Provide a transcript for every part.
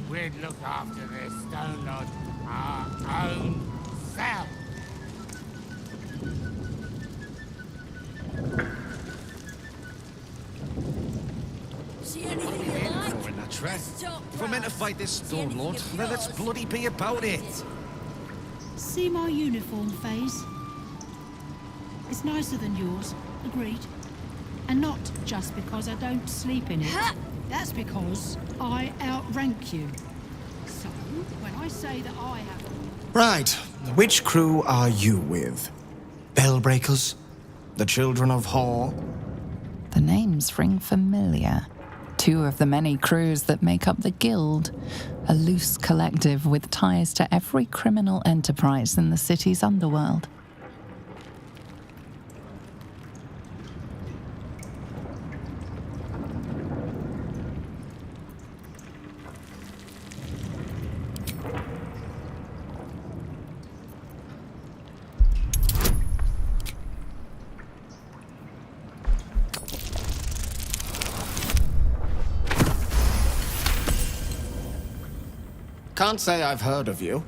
we'd look after this Stone Lord our own self. See anything you like? For in that tread. Stop, If we're meant to fight this See Stone Lord, anything of then let's yours? bloody be about it. See my uniform, Faze? It's nicer than yours, agreed. And not just because I don't sleep in it. Ha! That's because I outrank you. So, when I say that I have... Right. Which crew are you with? Bellbreakers? The Children of Hor? The names ring familiar. Two of the many crews that make up the Guild, a loose collective with ties to every criminal enterprise in the city's underworld. Can't say I've heard of you.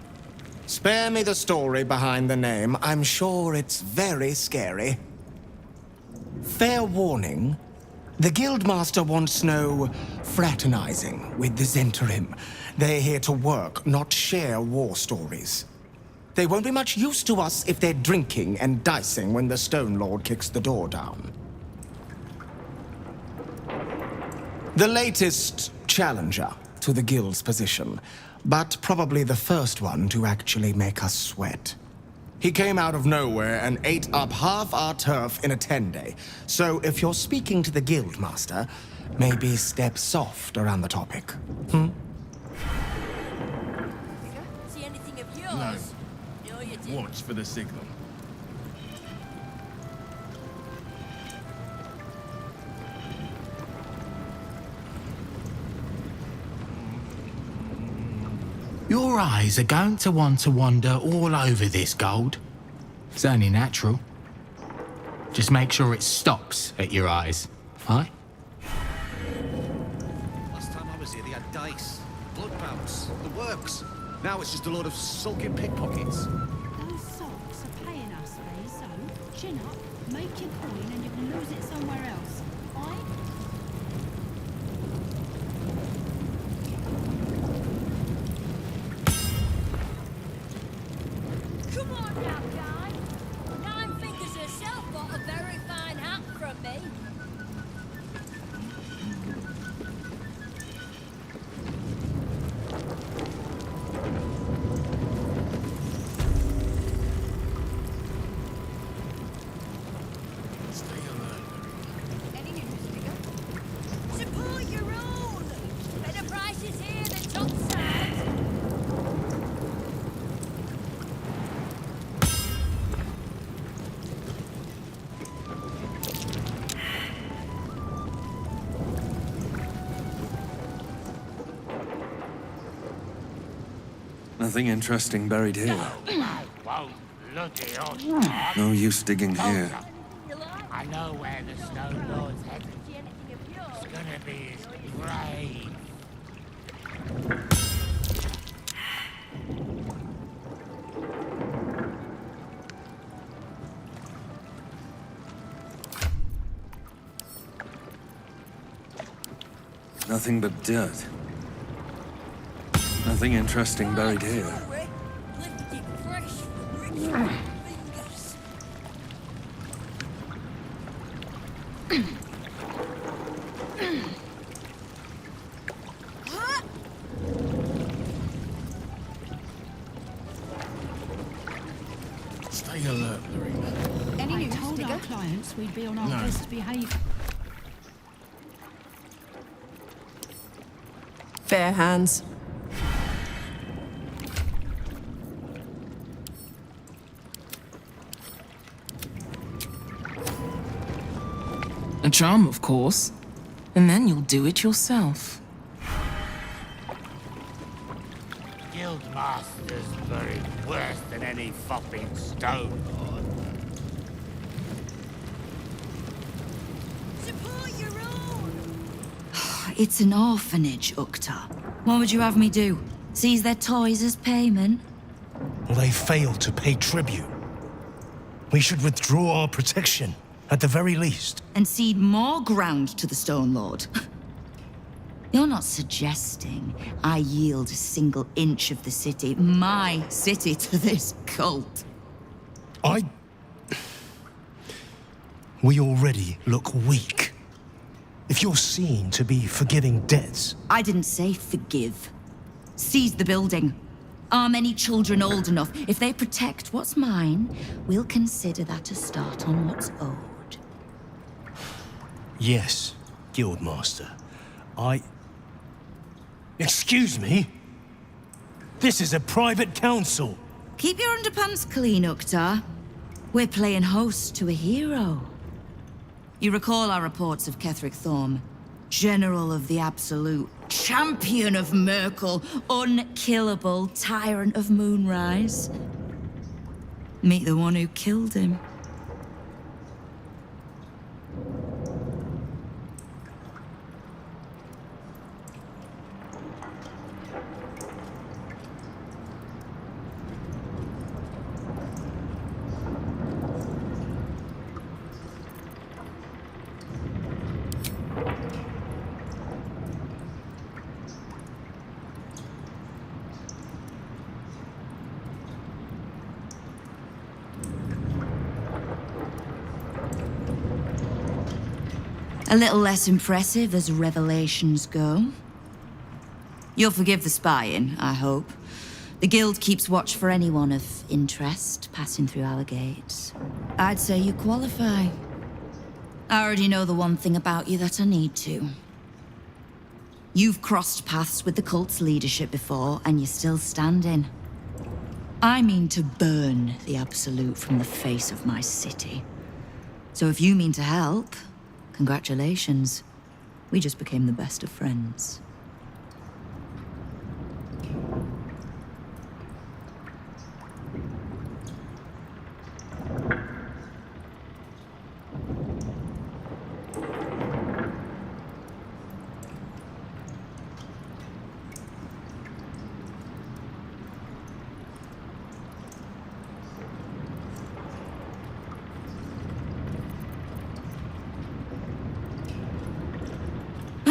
Spare me the story behind the name. I'm sure it's very scary. Fair warning. The Guildmaster wants no fraternizing with the Zentarim. They're here to work, not share war stories. They won't be much use to us if they're drinking and dicing when the Stone Lord kicks the door down. The latest challenger to the Guild's position, but probably the first one to actually make us sweat. He came out of nowhere and ate up half our turf in a 10-day. So if you're speaking to the Guildmaster, maybe step soft around the topic. See anything of yours? No, you didn't. Watch for the signal. Your eyes are going to want to wander all over this gold. It's only natural. Just make sure it stops at your eyes, right? Last time I was here, they had dice, blood bounce, the works. Now it's just a load of sulking pickpockets. Those socks are paying us, Faze, so chin up, make your coin, and you can lose it somewhere else. Aye? Come on now, guy. Nine Fingers herself got a very fine hat from me. Stay alert. Any news, figure? Support your own. Better prices here than topside. Nothing interesting buried here. I won't bloody us. No use digging here. You like? I know where the Stone Lord's headed. See anything of yours? It's gonna be his grave. Nothing but dirt. Nothing interesting buried here. Lifted it fresh from Rick's fingers. Stay alert, Lorena. I told our clients we'd be on our best behaviour. Fair hands. A charm, of course. And then you'll do it yourself. Guildmaster's very worse than any fopping Stone Lord. Support your own. It's an orphanage, Ukta. What would you have me do? Seize their toys as payment? Well, they failed to pay tribute. We should withdraw our protection, at the very least. And cede more ground to the Stone Lord? You're not suggesting I yield a single inch of the city, my city, to this cult? We already look weak. If you're seen to be forgiving debts... I didn't say forgive. Seize the building. Are many children old enough? If they protect what's mine, we'll consider that a start on what's owed. Yes, Guildmaster. Excuse me? This is a private council. Keep your underpants clean, Uktar. We're playing host to a hero. You recall our reports of Ketheric Thorm, General of the Absolute, Champion of Merkel, unkillable Tyrant of Moonrise. Meet the one who killed him. A little less impressive as revelations go. You'll forgive the spying, I hope. The Guild keeps watch for anyone of interest passing through our gates. I'd say you qualify. I already know the one thing about you that I need to. You've crossed paths with the cult's leadership before, and you're still standing. I mean to burn the Absolute from the face of my city. So if you mean to help, congratulations. We just became the best of friends.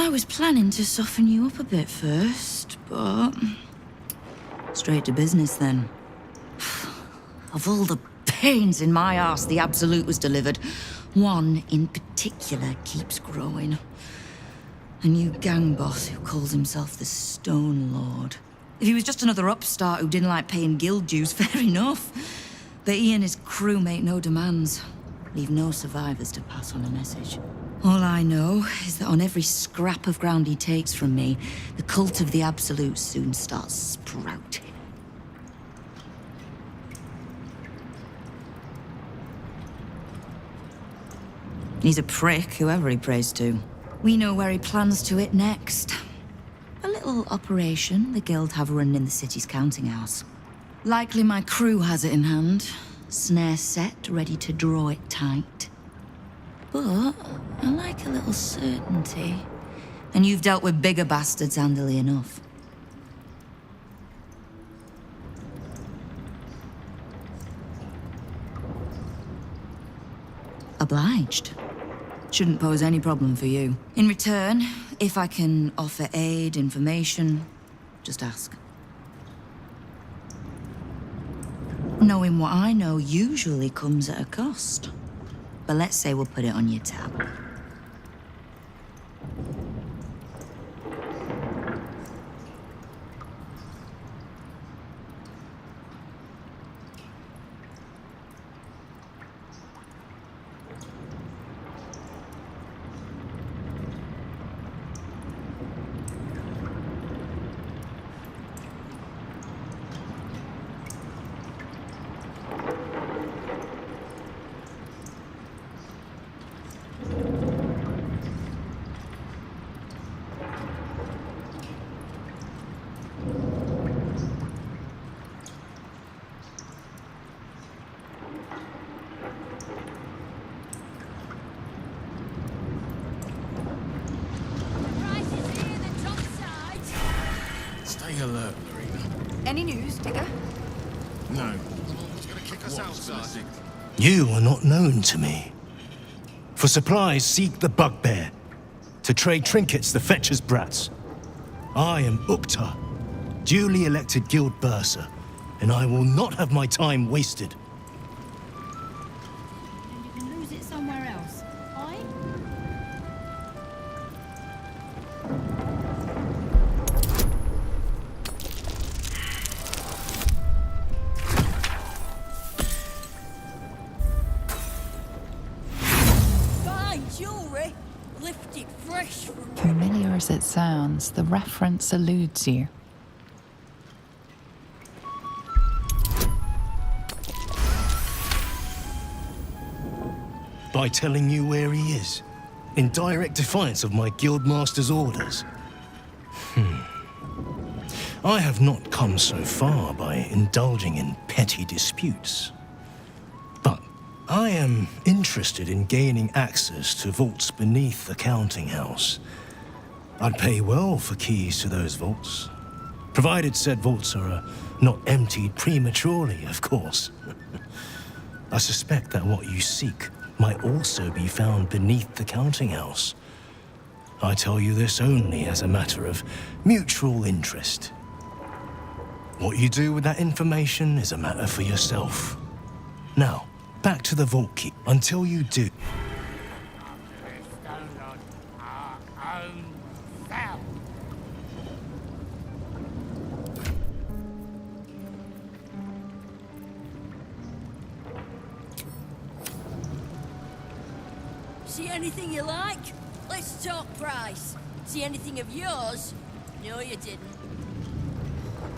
I was planning to soften you up a bit first, but... straight to business then. Of all the pains in my arse the Absolute was delivered, one in particular keeps growing. A new gang boss who calls himself the Stone Lord. If he was just another upstart who didn't like paying guild dues, fair enough. But he and his crew make no demands. Leave no survivors to pass on a message. All I know is that on every scrap of ground he takes from me, the cult of the Absolute soon starts sprouting. He's a prick, whoever he prays to. We know where he plans to hit next. A little operation the Guild have run in the city's counting house. Likely my crew has it in hand. Snare set, ready to draw it tight. But I like a little certainty. And you've dealt with bigger bastards handily enough. Obliged. Shouldn't pose any problem for you. In return, if I can offer aid, information, just ask. Knowing what I know usually comes at a cost. But let's say we'll put it on your tab. alert, Lorena. Any news, Digger? No. He's gonna kick us out, sir. You are not known to me. For supplies, seek the bugbear. To trade trinkets, the fetcher's brats. I am Uktar, duly elected guild bursar, and I will not have my time wasted. Then you can lose it somewhere else. Aye? Fine jewellery, lifted fresh from... Familiar as it sounds, the reference eludes you. By telling you where he is, in direct defiance of my guildmaster's orders. I have not come so far by indulging in petty disputes. But I am interested in gaining access to vaults beneath the counting house. I'd pay well for keys to those vaults, provided said vaults are not emptied prematurely, of course. I suspect that what you seek might also be found beneath the counting house. I tell you this only as a matter of mutual interest. What you do with that information is a matter for yourself. Now, back to the vault key. Until you do... See anything you like? Let's talk price. See anything of yours? No, you didn't.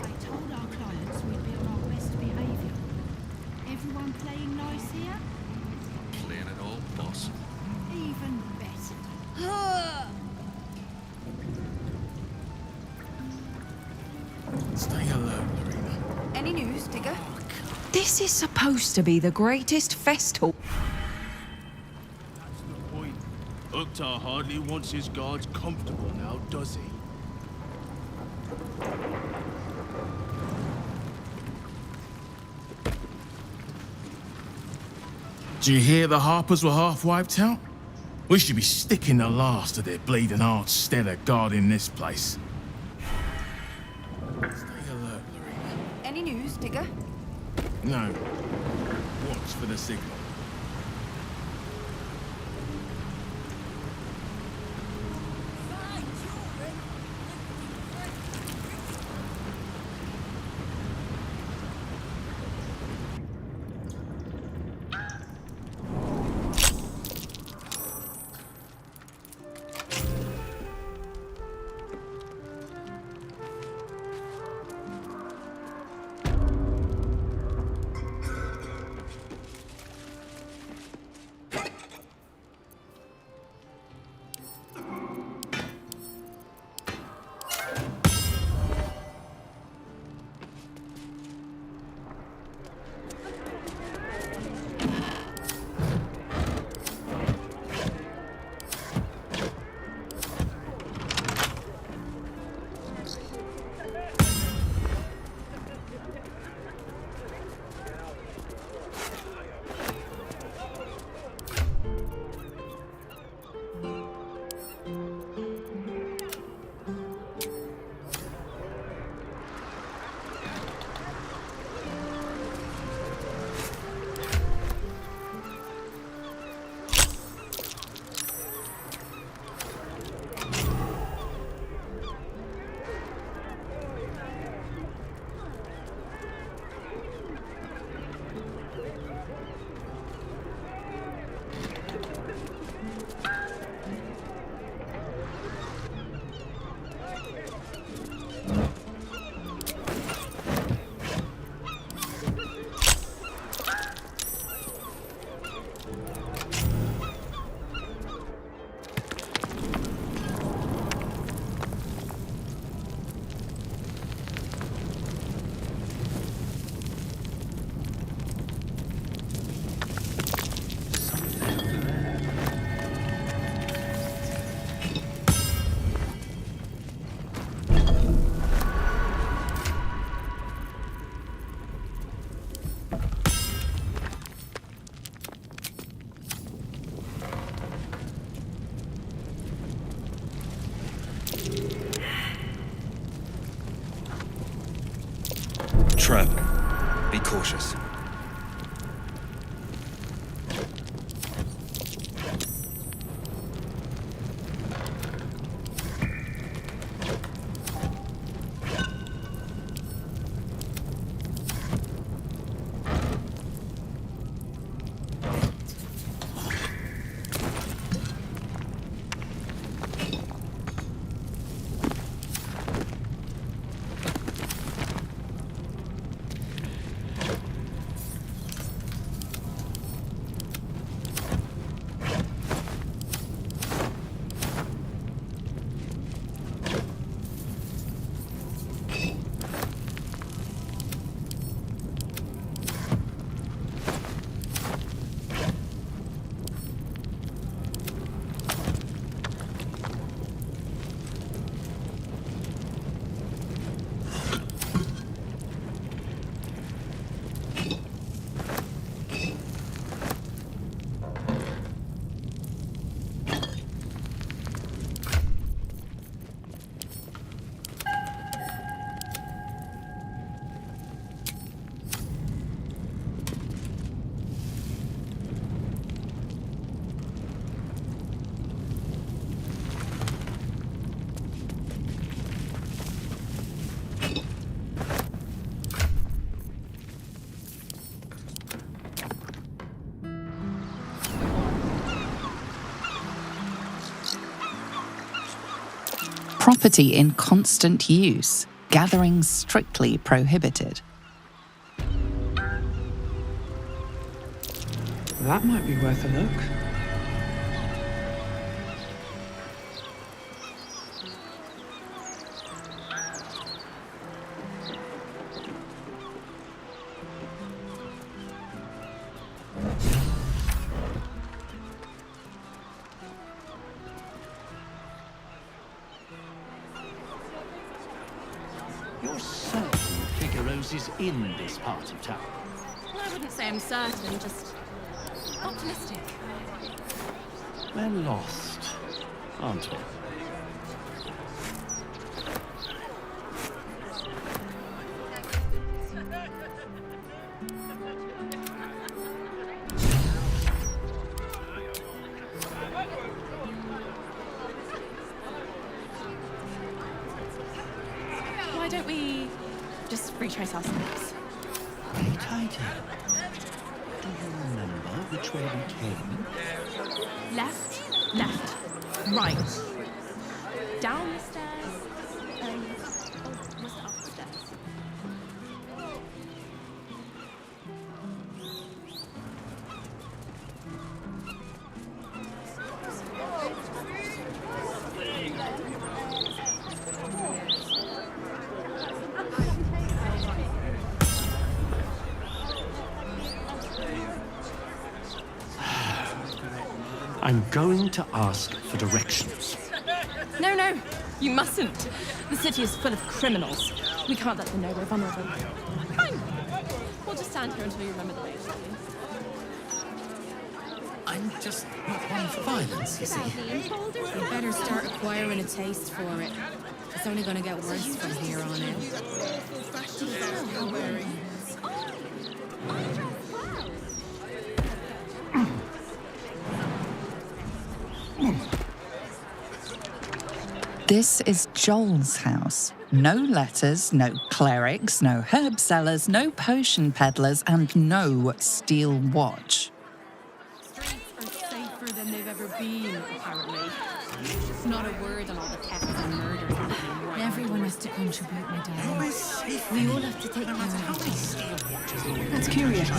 I told our clients we'd be on our best behaviour. Everyone playing nice here? Playing it all, boss. Even better. Stay alert, Lorena. Any news, Digger? This is supposed to be the greatest festival. That's the point. Uktar hardly wants his guards comfortable now, does he? Do you hear the Harpers were half wiped out? We should be sticking the last of their bleeding hearts instead of guarding this place. Stay alert, Lorena. Any news, Digger? No. Watch for the signal. Fine jewellery, lifted fresh. trap. Be cautious. Property in constant use, gathering strictly prohibited. That might be worth a look. You're certain Figaro's is in this part of town? Well, I wouldn't say I'm certain, just optimistic. We're lost, aren't we? Why don't we just retrace our steps? Great idea. Do you remember which way we came? Left, right. Down the stairs, was it up the stairs? I'm going to ask for directions. No, you mustn't. The city is full of criminals. We can't let them know we're vulnerable. Fine. We'll just stand here until you remember the way, shall we? I'm just not one for violence, you see. You better start acquiring a taste for it. It's only gonna get worse from here on This is Joel's house. No letters, no clerics, no herb sellers, no potion peddlers, and no steel watch. Streets are safer than they've ever been, apparently. It's not a word on all the thefts and murders happening right. Everyone has to contribute, my darling. We all have to take care of it. That's curious.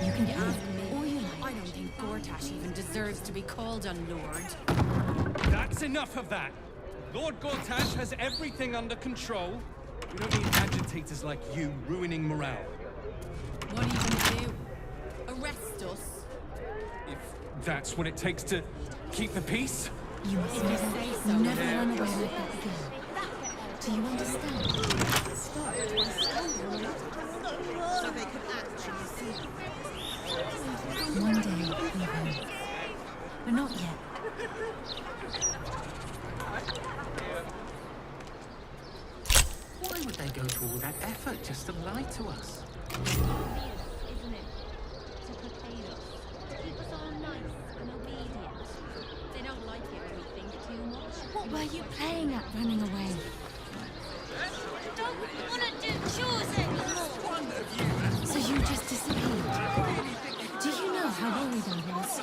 You can ask me all you like. I don't think Gortash even deserves to be called a lord. That's enough of that! Lord Gortash has everything under control. We don't need agitators like you ruining morale. What are you gonna do? Arrest us? If that's what it takes to keep the peace? You must never run away like that again. Do you understand? Start by standing so they could actually see you. One day we will. But not yet. Why would they go to all that effort just to lie to us? Isn't it? To placate us. To keep us all nice and obedient. They don't like it when we think too much. What were you playing at running away? Don't want to do chores anymore. So you just disappeared? Do you know how worried I was?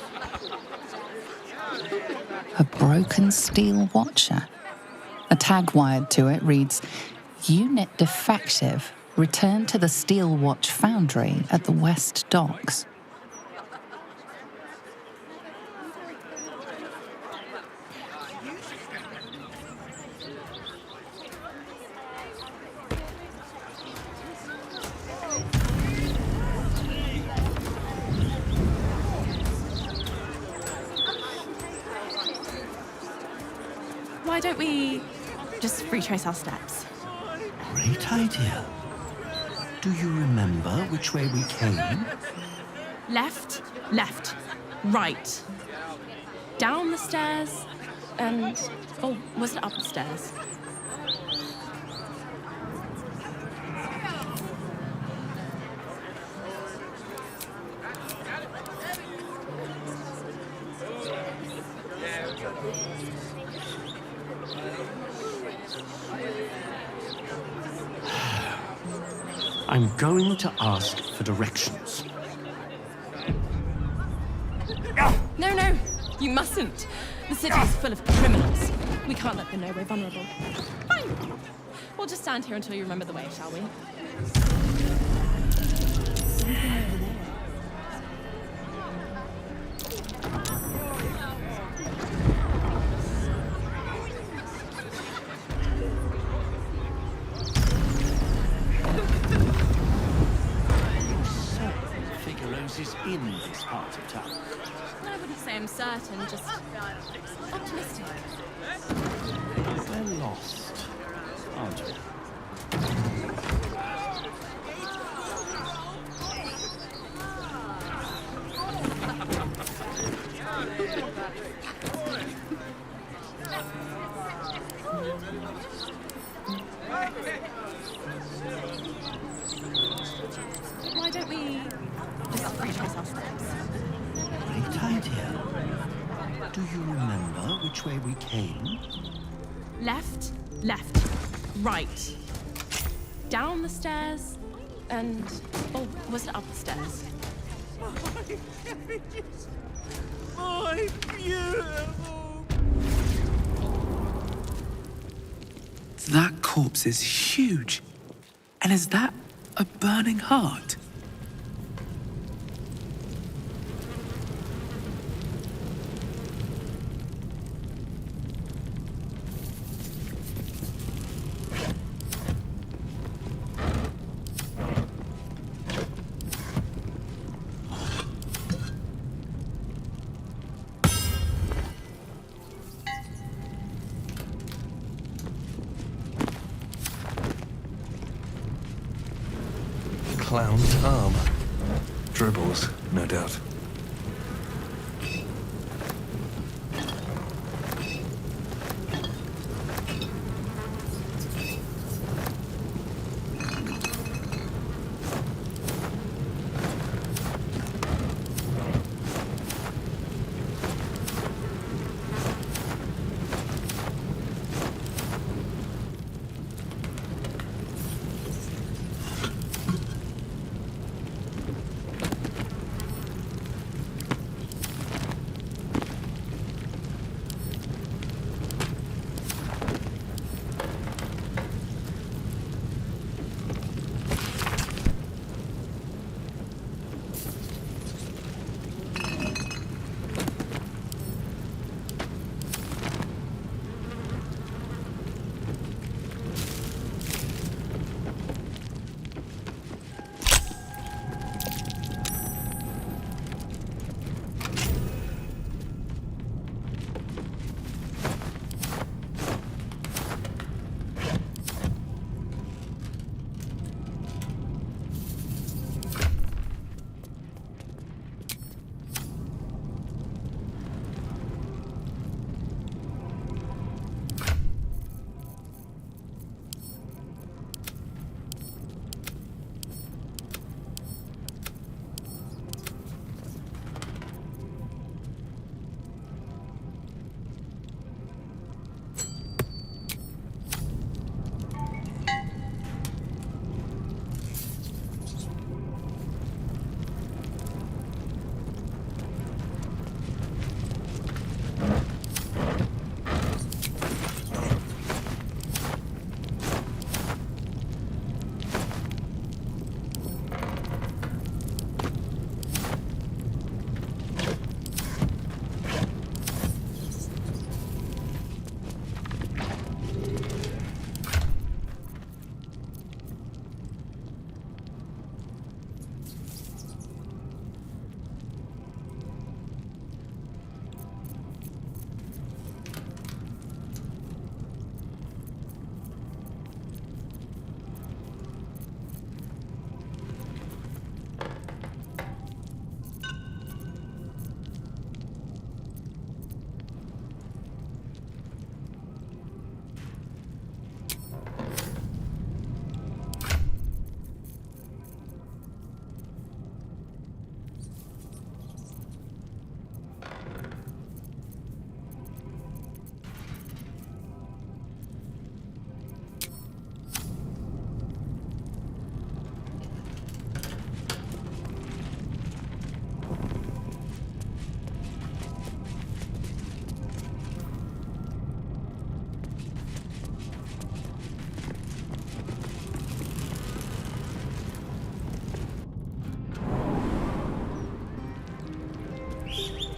A broken steel watcher. A tag wired to it reads, Unit defective. Return to the Steel Watch Foundry at the West Docks. Why don't we just retrace our steps? Great idea. Do you remember which way we came? Left, left, right. Down the stairs, and... oh, was it up the stairs? I'm going to ask for directions. No, no, you mustn't. The city is full of criminals. We can't let them know we're vulnerable. Fine. We'll just stand here until you remember the way, shall we? Something over there. Is in this part of town. I wouldn't say I'm certain, just optimistic. They're lost, aren't you? Why don't we just retrace our steps? Great idea. Do you remember which way we came? Left, left, right. Down the stairs, and... oh, was it up the stairs? My beautiful. That corpse is huge. And is that a burning heart? Clown's arm. Dribbles, no doubt.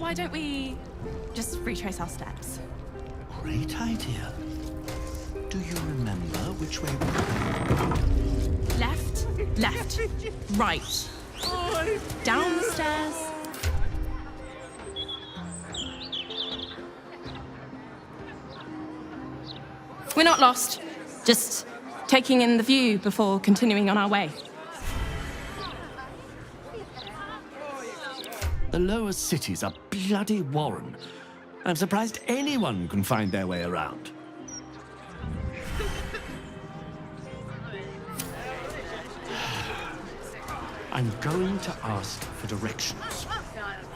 why don't we just retrace our steps? Great idea. Do you remember which way we Left, left, right. Down the stairs. We're not lost. Just taking in the view before continuing on our way. The lower city's a bloody warren. I'm surprised anyone can find their way around. I'm going to ask for directions.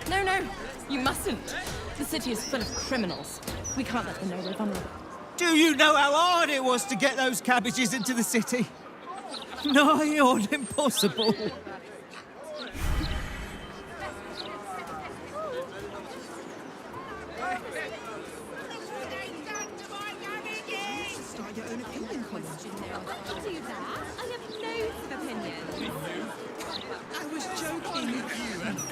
No, no, you mustn't. The city is full of criminals. We can't let them know we're vulnerable. Do you know how hard it was to get those cabbages into the city? Nigh on impossible. Start your own opinion question now. I'll do that. I have loads of opinions. I was joking.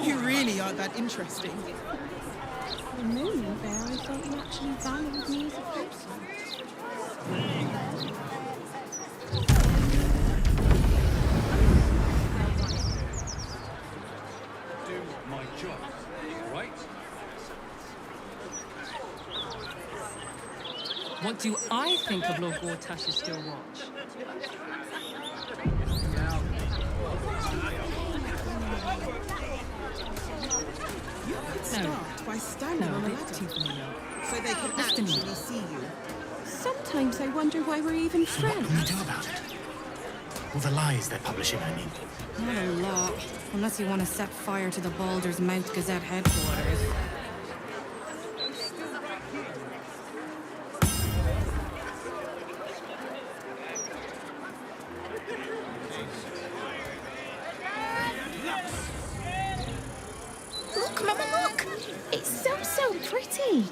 You really aren't that interesting. For a moment there, I thought you actually valued me as a person. Do my job, right? What do I think of Lord Gortash's still watch? You could start by standing on a ladder so they can actually see you. Sometimes I wonder why we're even What can we friends. do about it? All the lies they're publishing, I mean. Not a lot, unless you want to set fire to the Baldur's Mouth Gazette headquarters. Look, Mama, look! It's so pretty.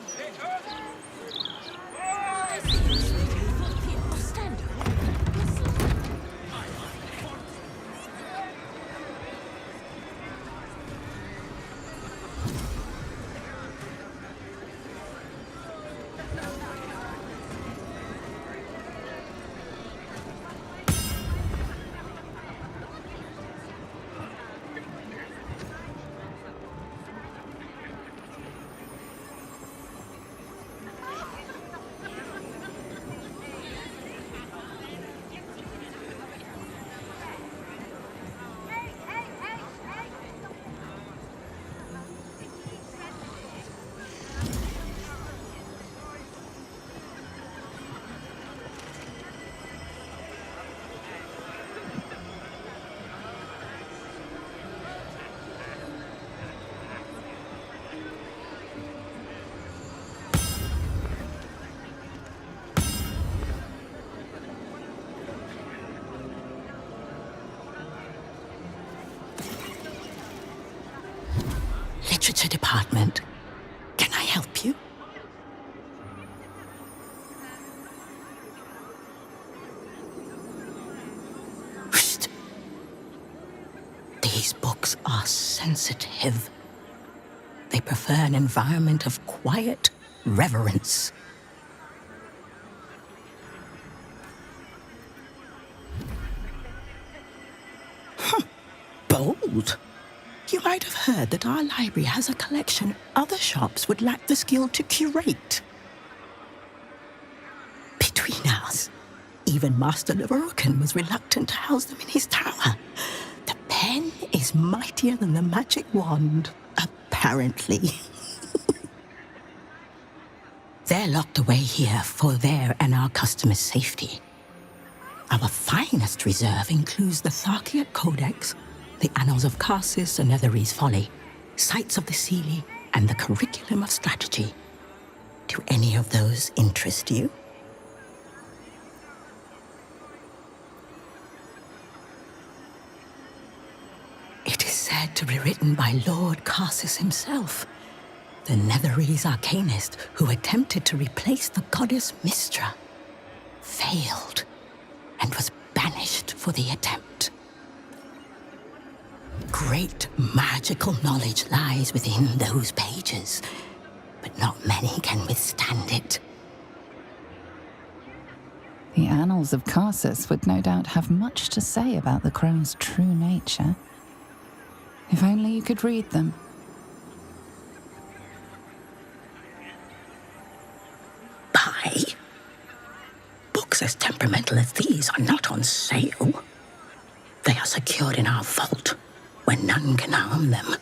Literature department. Can I help you? Psst. These books are sensitive. They prefer an environment of quiet reverence. Bold. You might have heard that our library has a collection other shops would lack the skill to curate. Between us, even Master Leverokin was reluctant to house them in his tower. The pen is mightier than the magic wand, apparently. They're locked away here for their and our customers' safety. Our finest reserve includes the Tharkiot Codex, the Annals of Karsus and Netherese Folly, Sights of the Seelie, and the Curriculum of Strategy. Do any of those interest you? It is said to be written by Lord Karsus himself, the Netherese arcanist who attempted to replace the goddess Mystra, failed, and was banished for the attempt. Great magical knowledge lies within those pages. creatures, but not many can withstand it. The annals of Karsus would no doubt have much to say about the crow's true nature. If only you could read them. Buy? Books as temperamental as these are not on sale. They are secured in our vault, where none can harm them,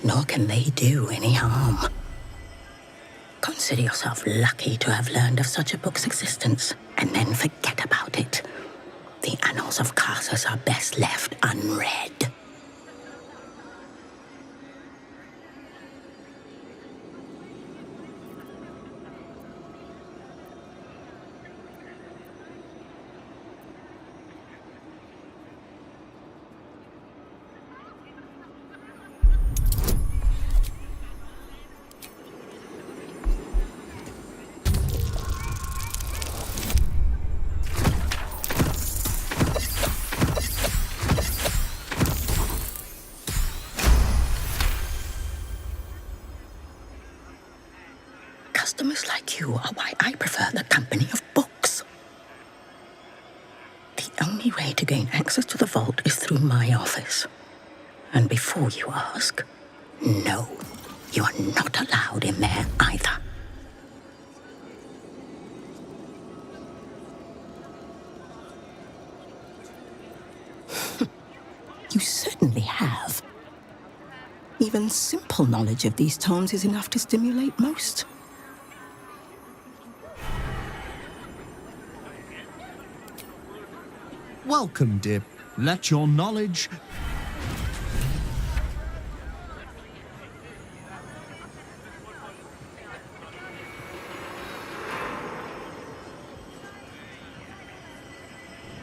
nor can they do any harm. Consider yourself lucky to have learned of such a book's existence, and then forget about it. The annals of Karsus are best left unread. Customers like you are why I prefer the company of books. The only way to gain access to the vault is through my office. And before you ask, no, you are not allowed in there either. You certainly have. Even simple knowledge of these tomes is enough to stimulate most. Welcome, dear. Let your knowledge...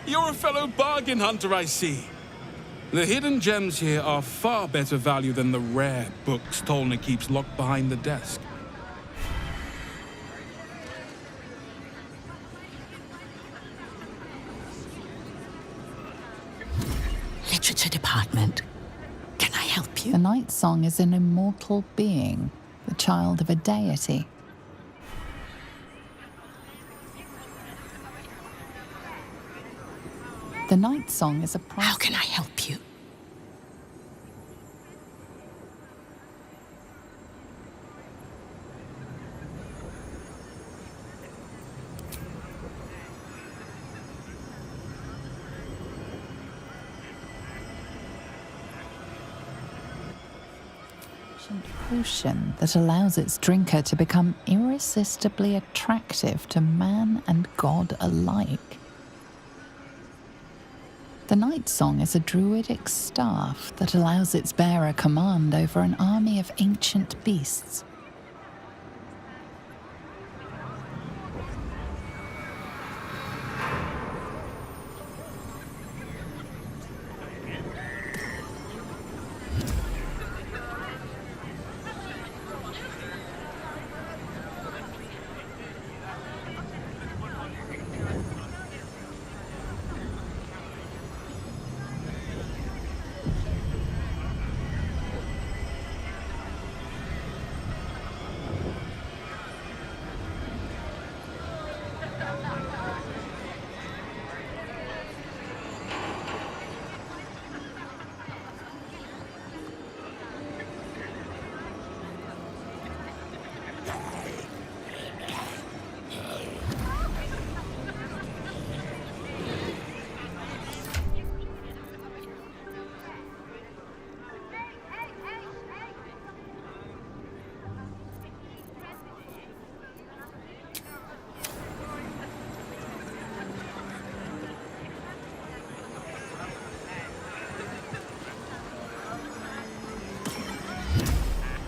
You're a fellow bargain hunter, I see. The hidden gems here are far better value than the rare books Tolna keeps locked behind the desk. Literature department. Can I help you? The Night Song is an immortal being, the child of a deity. The Night Song is a... How can I help you? Potion that allows its drinker to become irresistibly attractive to man and god alike. The Night Song is a druidic staff that allows its bearer command over an army of ancient beasts.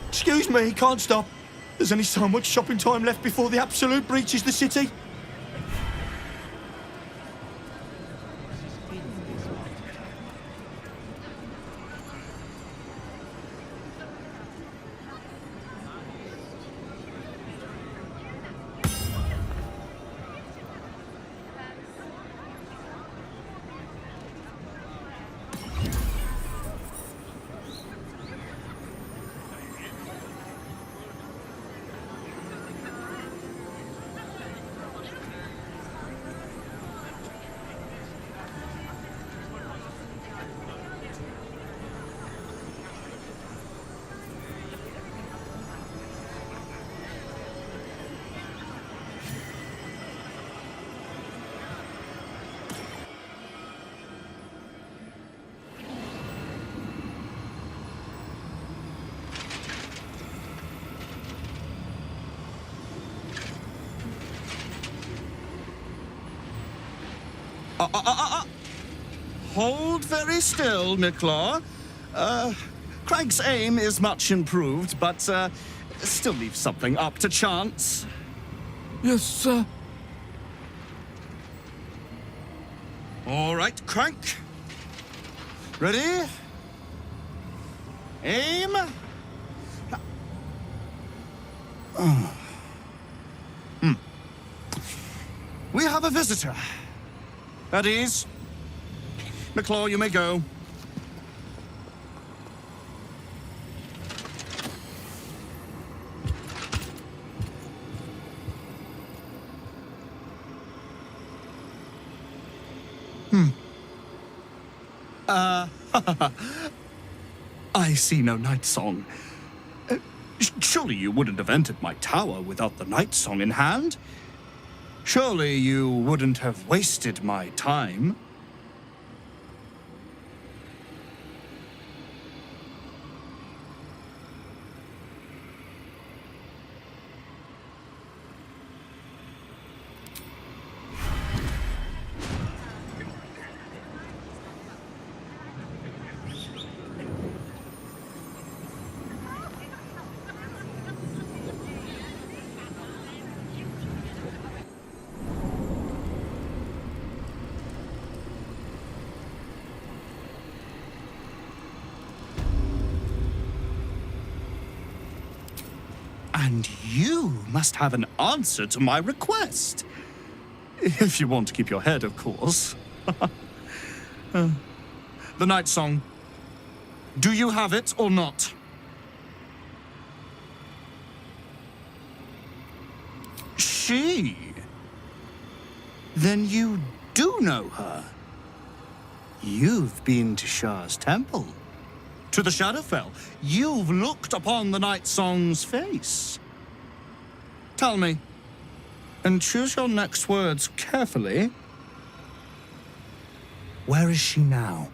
Excuse me, can't stop. There's only so much shopping time left before the absolute breaches the city. Hold very still, Miclaw. Craig's aim is much improved, but still leaves something up to chance. Yes, sir. All right, Crank. Ready? Aim. We have a visitor. At ease. Miclaw, you may go. I see no night song. Surely you wouldn't have entered my tower without the night song in hand? Surely you wouldn't have wasted my time? And you must have an answer to my request. If you want to keep your head, of course. The night song. Do you have it or not? She? Then you do know her. You've been to Shah's temple. To the Shadowfell. You've looked upon the night song's face. Tell me, and choose your next words carefully. Where is she now?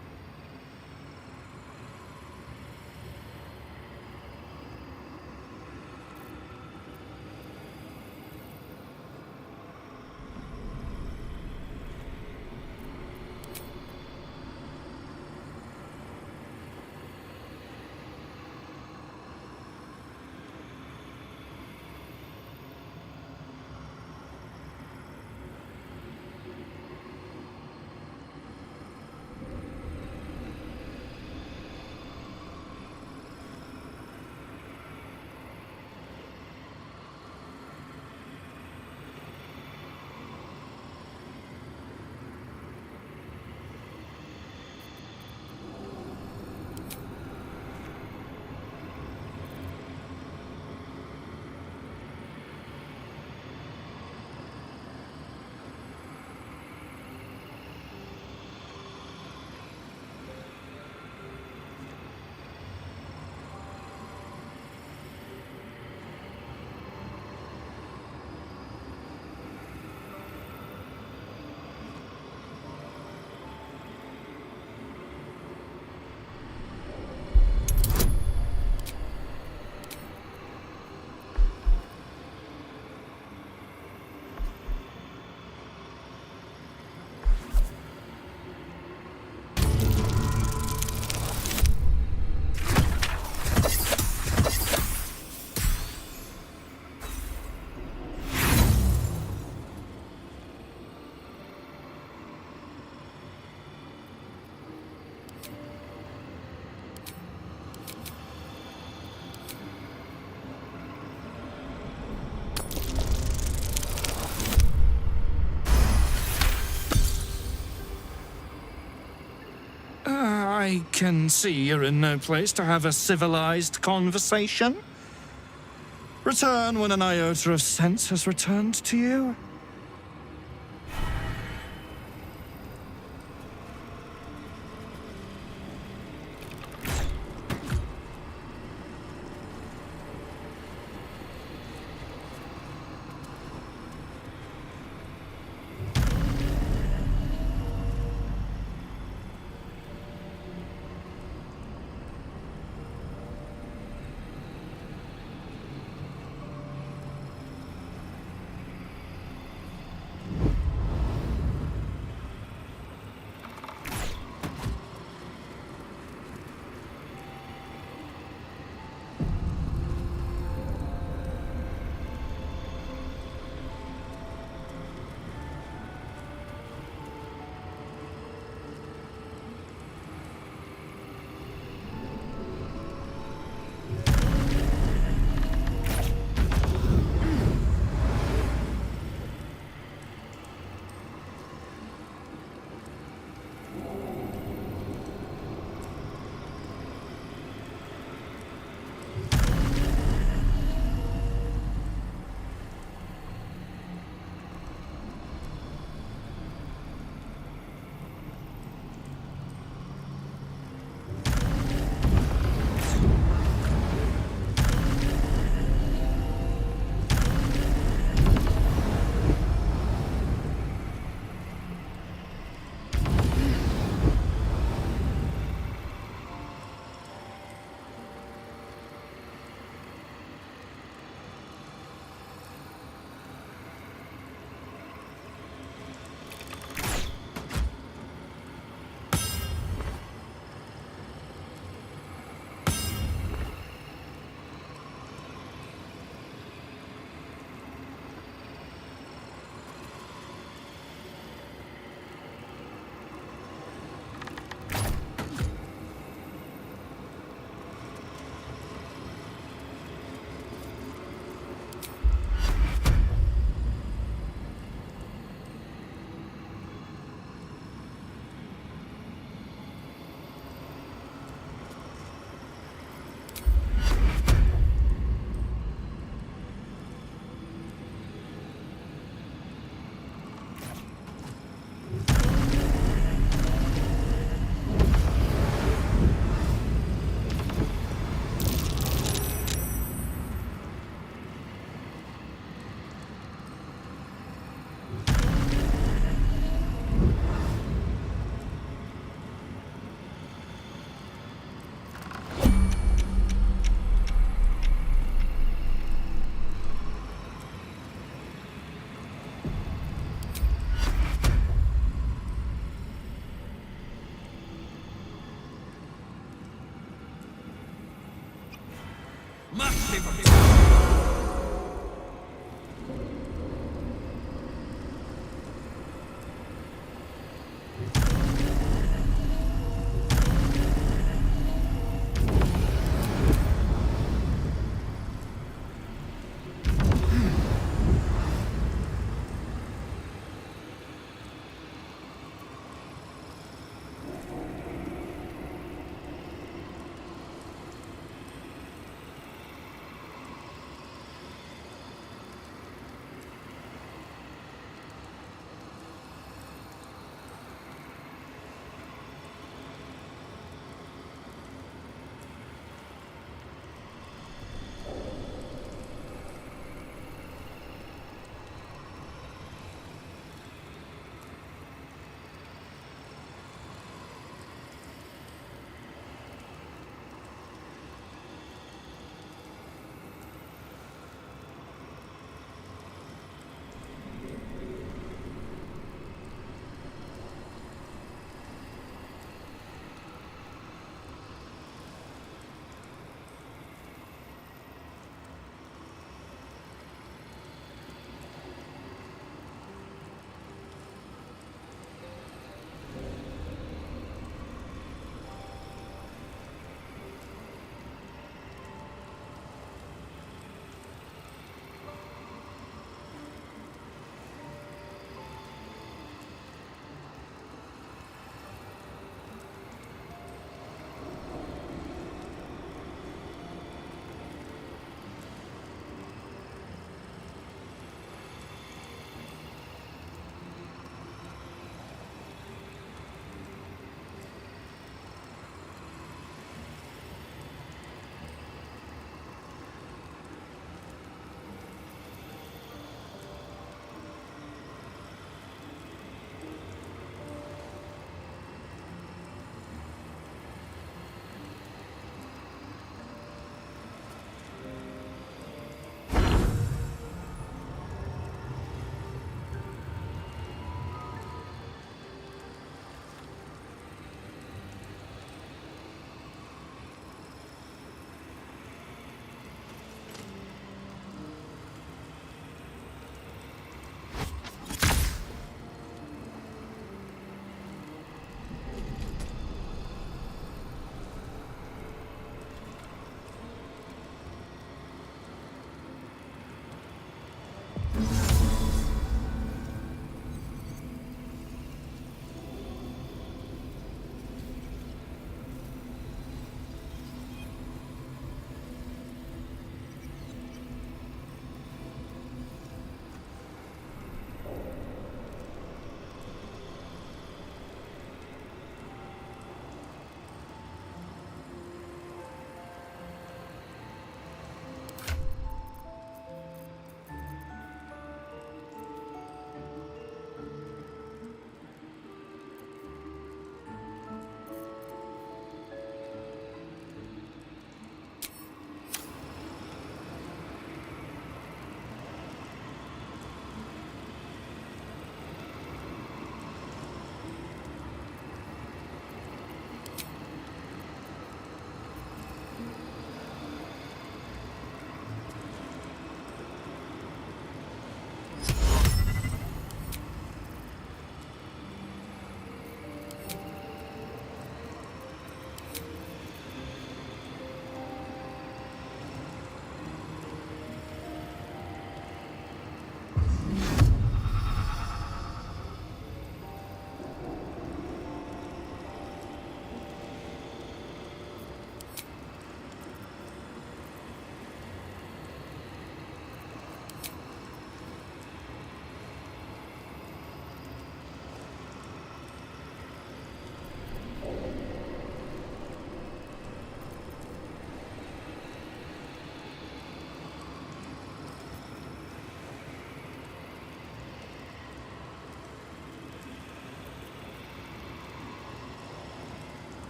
I can see you're in no place to have a civilized conversation. Return when an iota of sense has returned to you.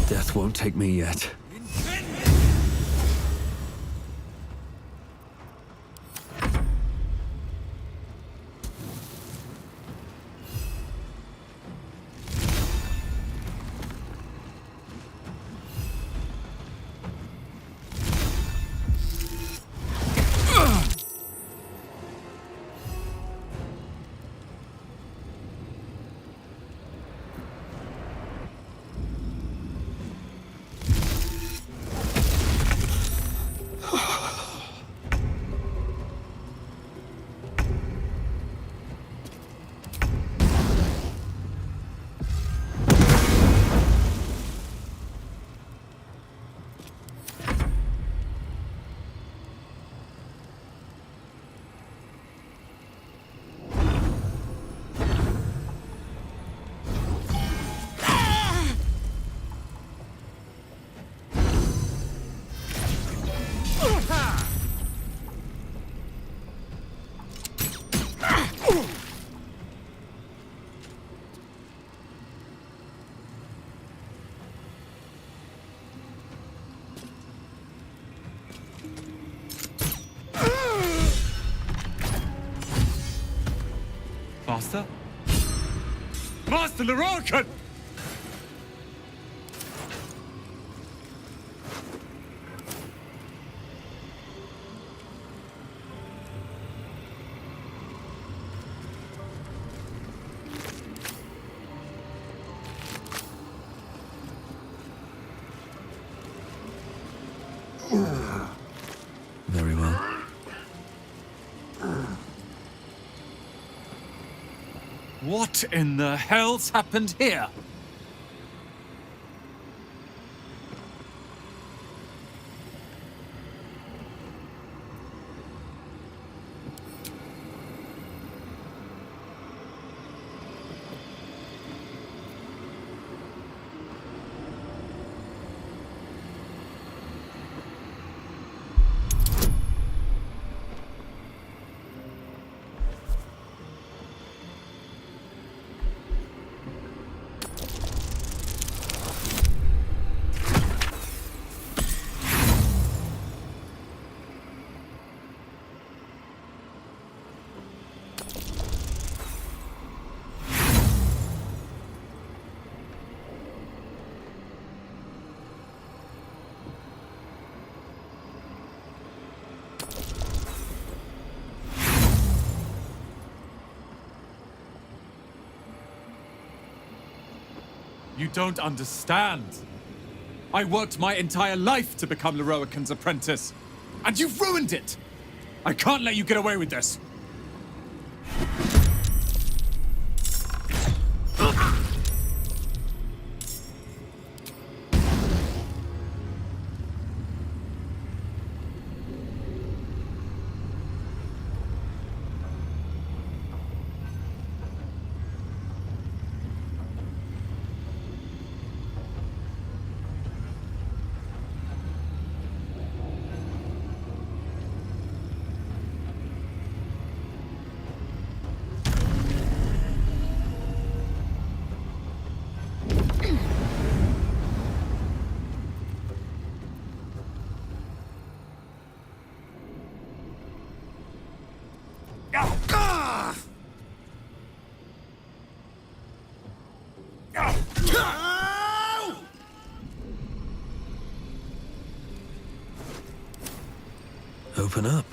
Death won't take me yet. Master? Master Lorcan! Very well. What in the hell's happened here? You don't understand. I worked my entire life to become Lorroakan's apprentice, and you've ruined it! I can't let you get away with this! Open up.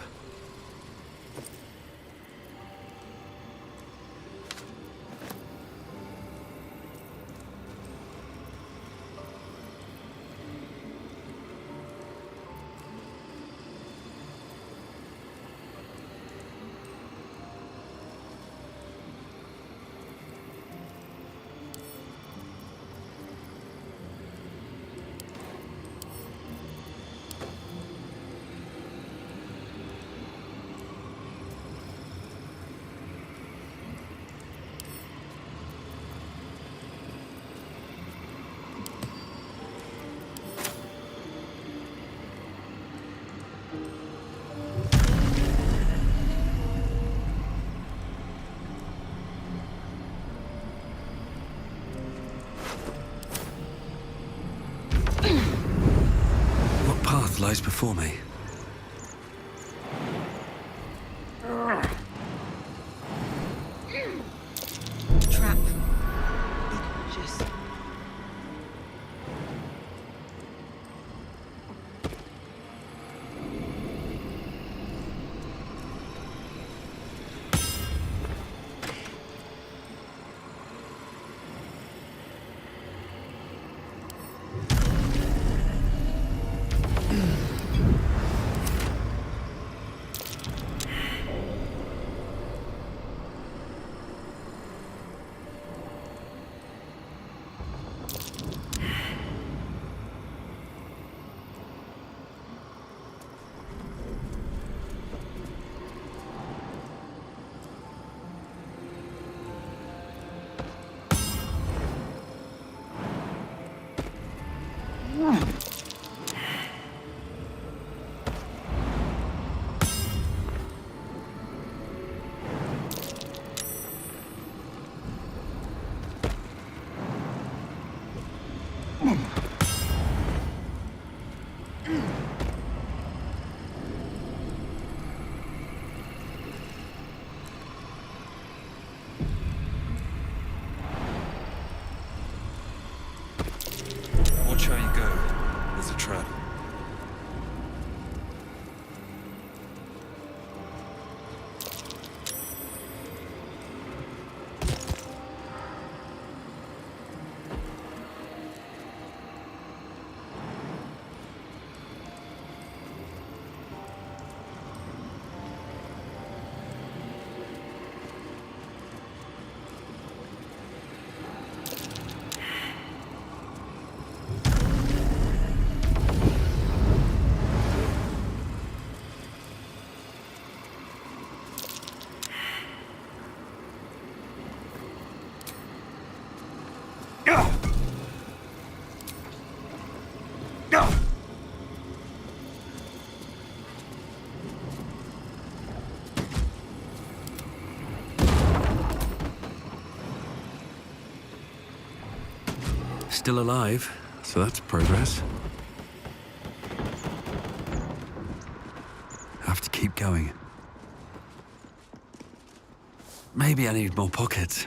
path lies before me? Trap. Just. Watch how you go. There's a trap. Still alive, so that's progress. Have to keep going. Maybe I need more pockets.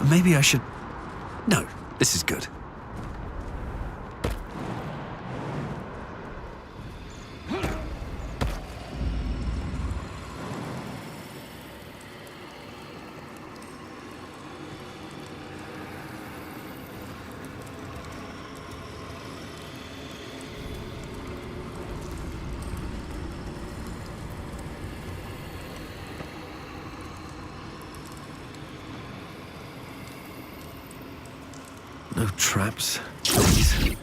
Maybe I should... No, this is good. No traps, please.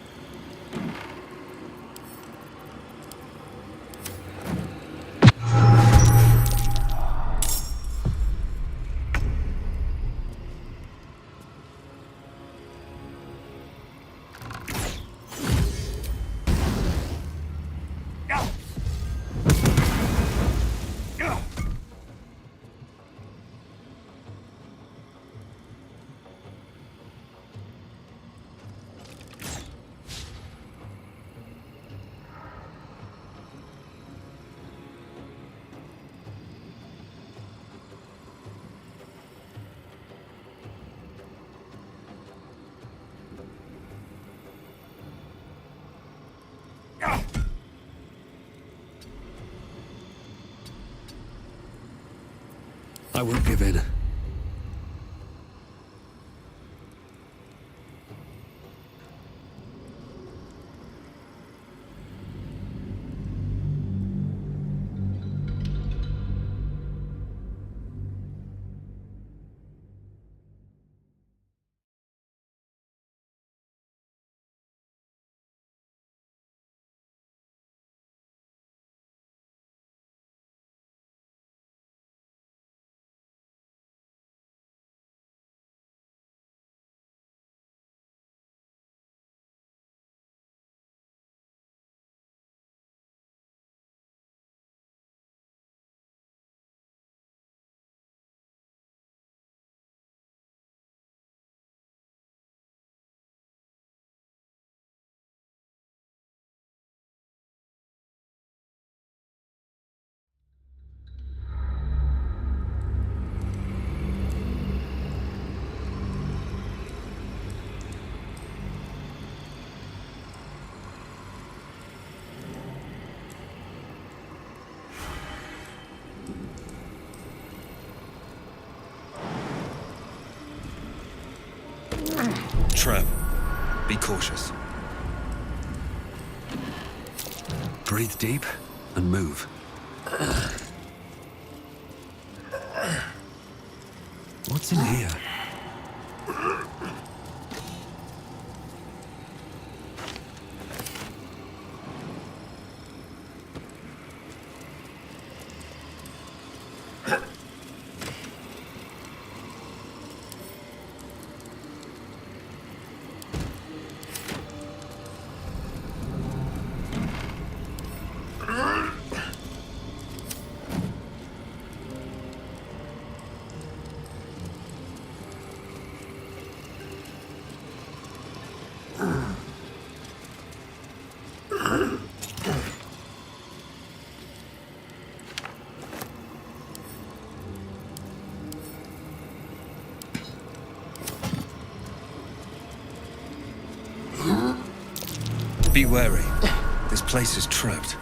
I won't give in. Trap. Be cautious. Breathe deep and move. What's in here? Be wary. This place is trapped.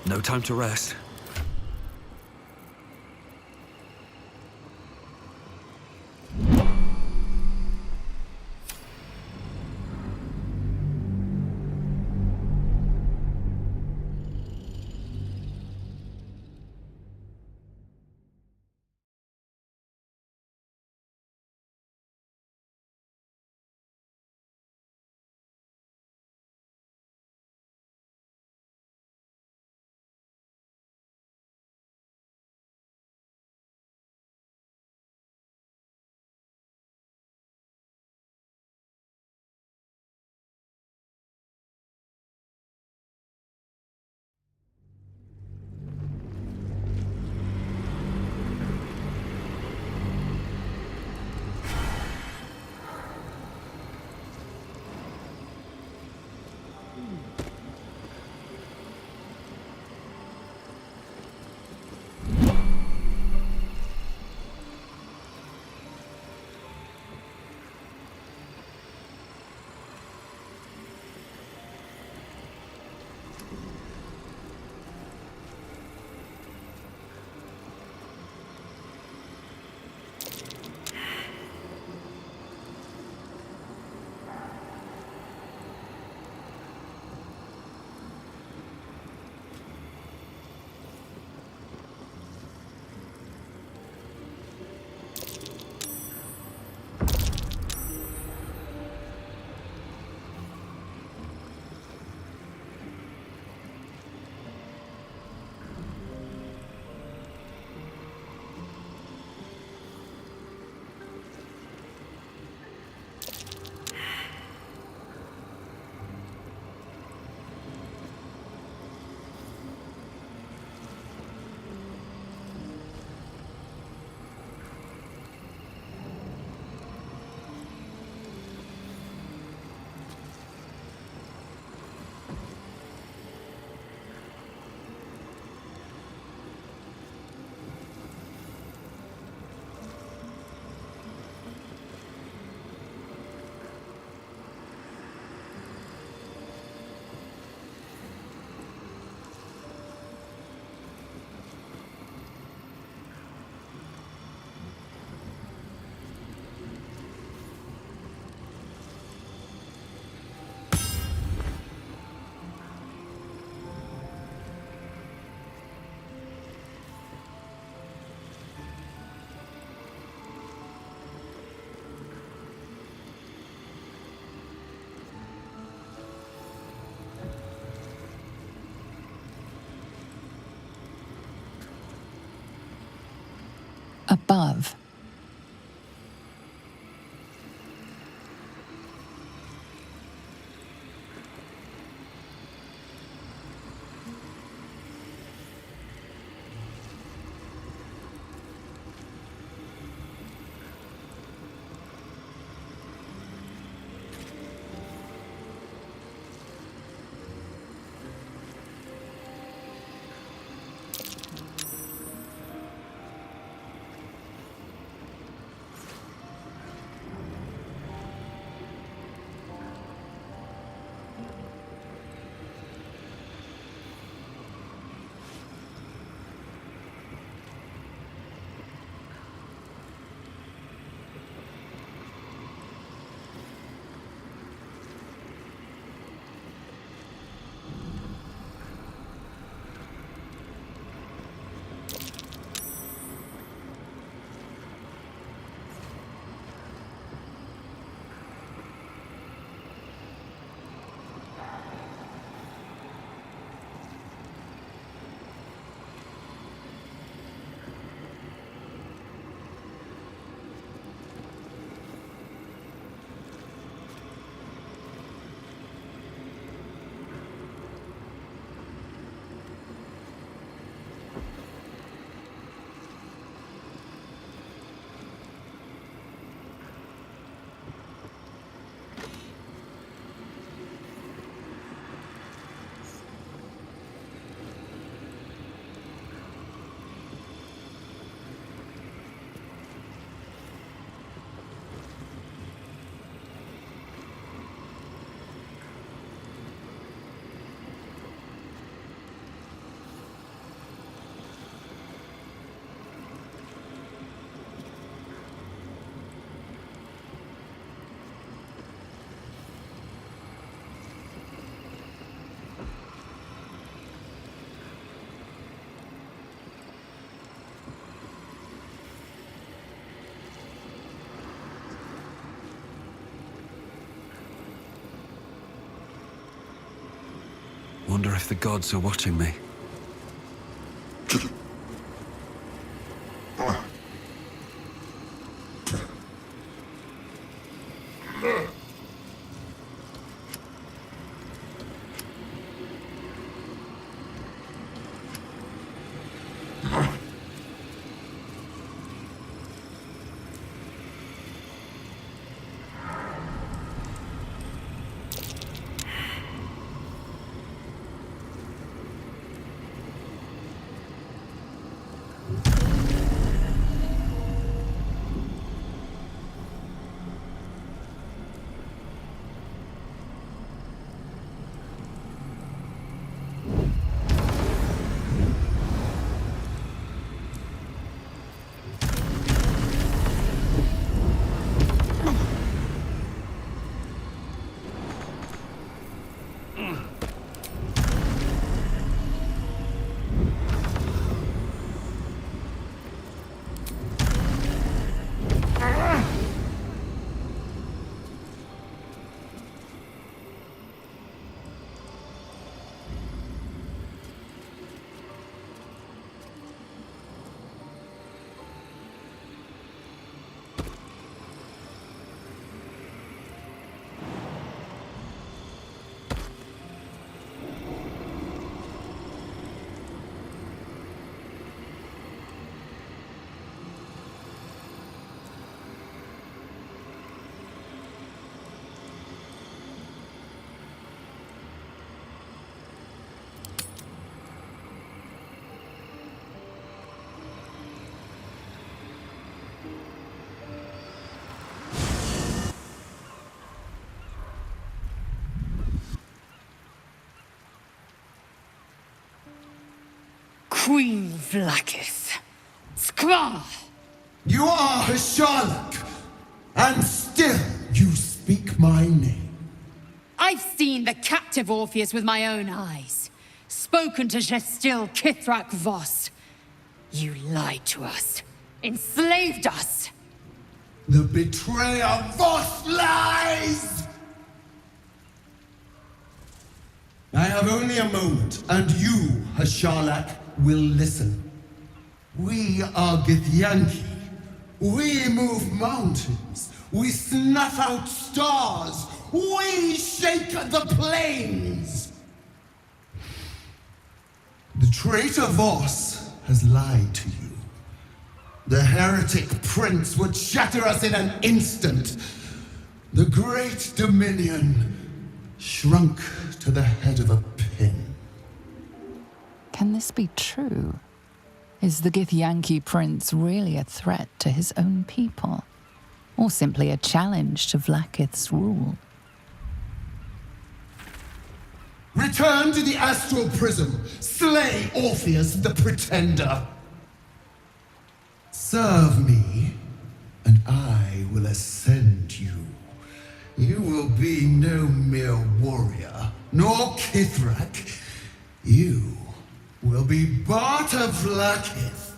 No time to rest. above. Wonder if the gods are watching me. Queen Vlakith. Skvar! You are Hasharlak, and still you speak my name. I've seen the captive Orpheus with my own eyes. Spoken to Gestil Kithrak Voss. You lied to us. Enslaved us. The betrayer Voss lies! I have only a moment, and you, Hasharlak, will listen. We are Githyanki, We move mountains. We snuff out stars. We shake the plains. The traitor Voss has lied to you. The heretic prince would shatter us in an instant. The great dominion shrunk to the head of a pin. Can this be true? Is the Githyanki prince really a threat to his own people? Or simply a challenge to Vlaakith's rule? Return to the astral prism. Slay Orpheus the Pretender. Serve me, and I will ascend you. You will be no mere warrior, nor Kithrak. You will be Barta Vlaakith,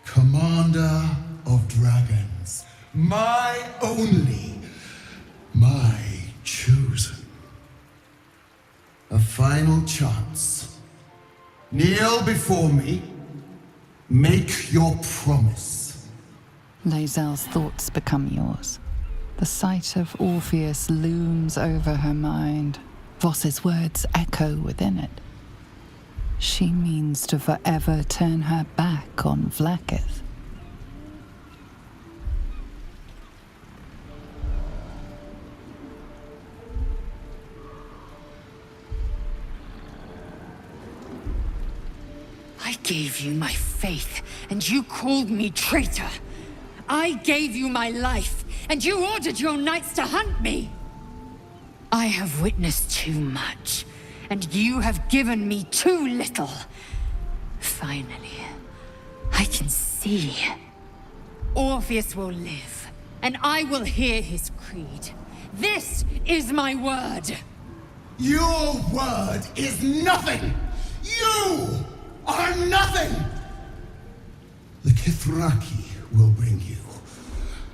commander of dragons. My only, my chosen. A final chance. Kneel before me. Make your promise. Lae'zel's thoughts become yours. The sight of Orpheus looms over her mind. Voss's words echo within it. She means to forever turn her back on Vlaakith. I gave you my faith, and you called me traitor. I gave you my life, and you ordered your knights to hunt me. I have witnessed too much, and you have given me too little. Finally, I can see. Orpheus will live, and I will hear his creed. This is my word. Your word is nothing! You are nothing! The Kithraki will bring you.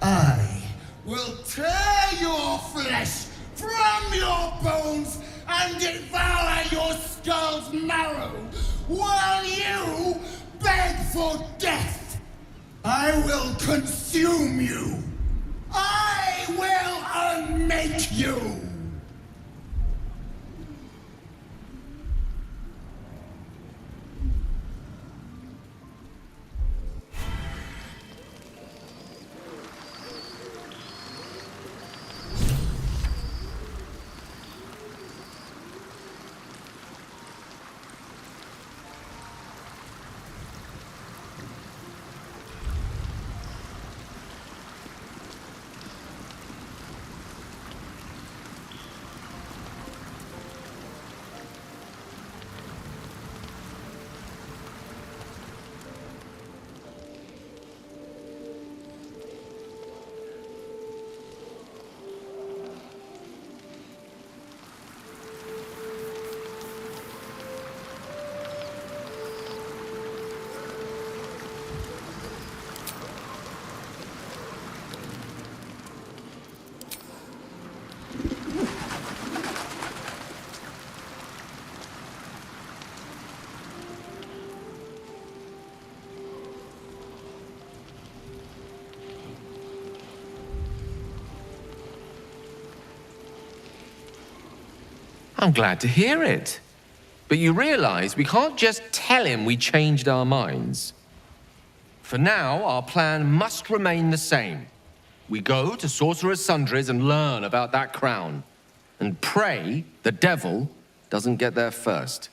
I will tear your flesh from your bones and devour your skull's marrow while you beg for death. I will consume you. I will unmake you. I'm glad to hear it. But you realize we can't just tell him we changed our minds. For now, our plan must remain the same. We go to Sorcerer's Sundries and learn about that crown. And pray the devil doesn't get there first.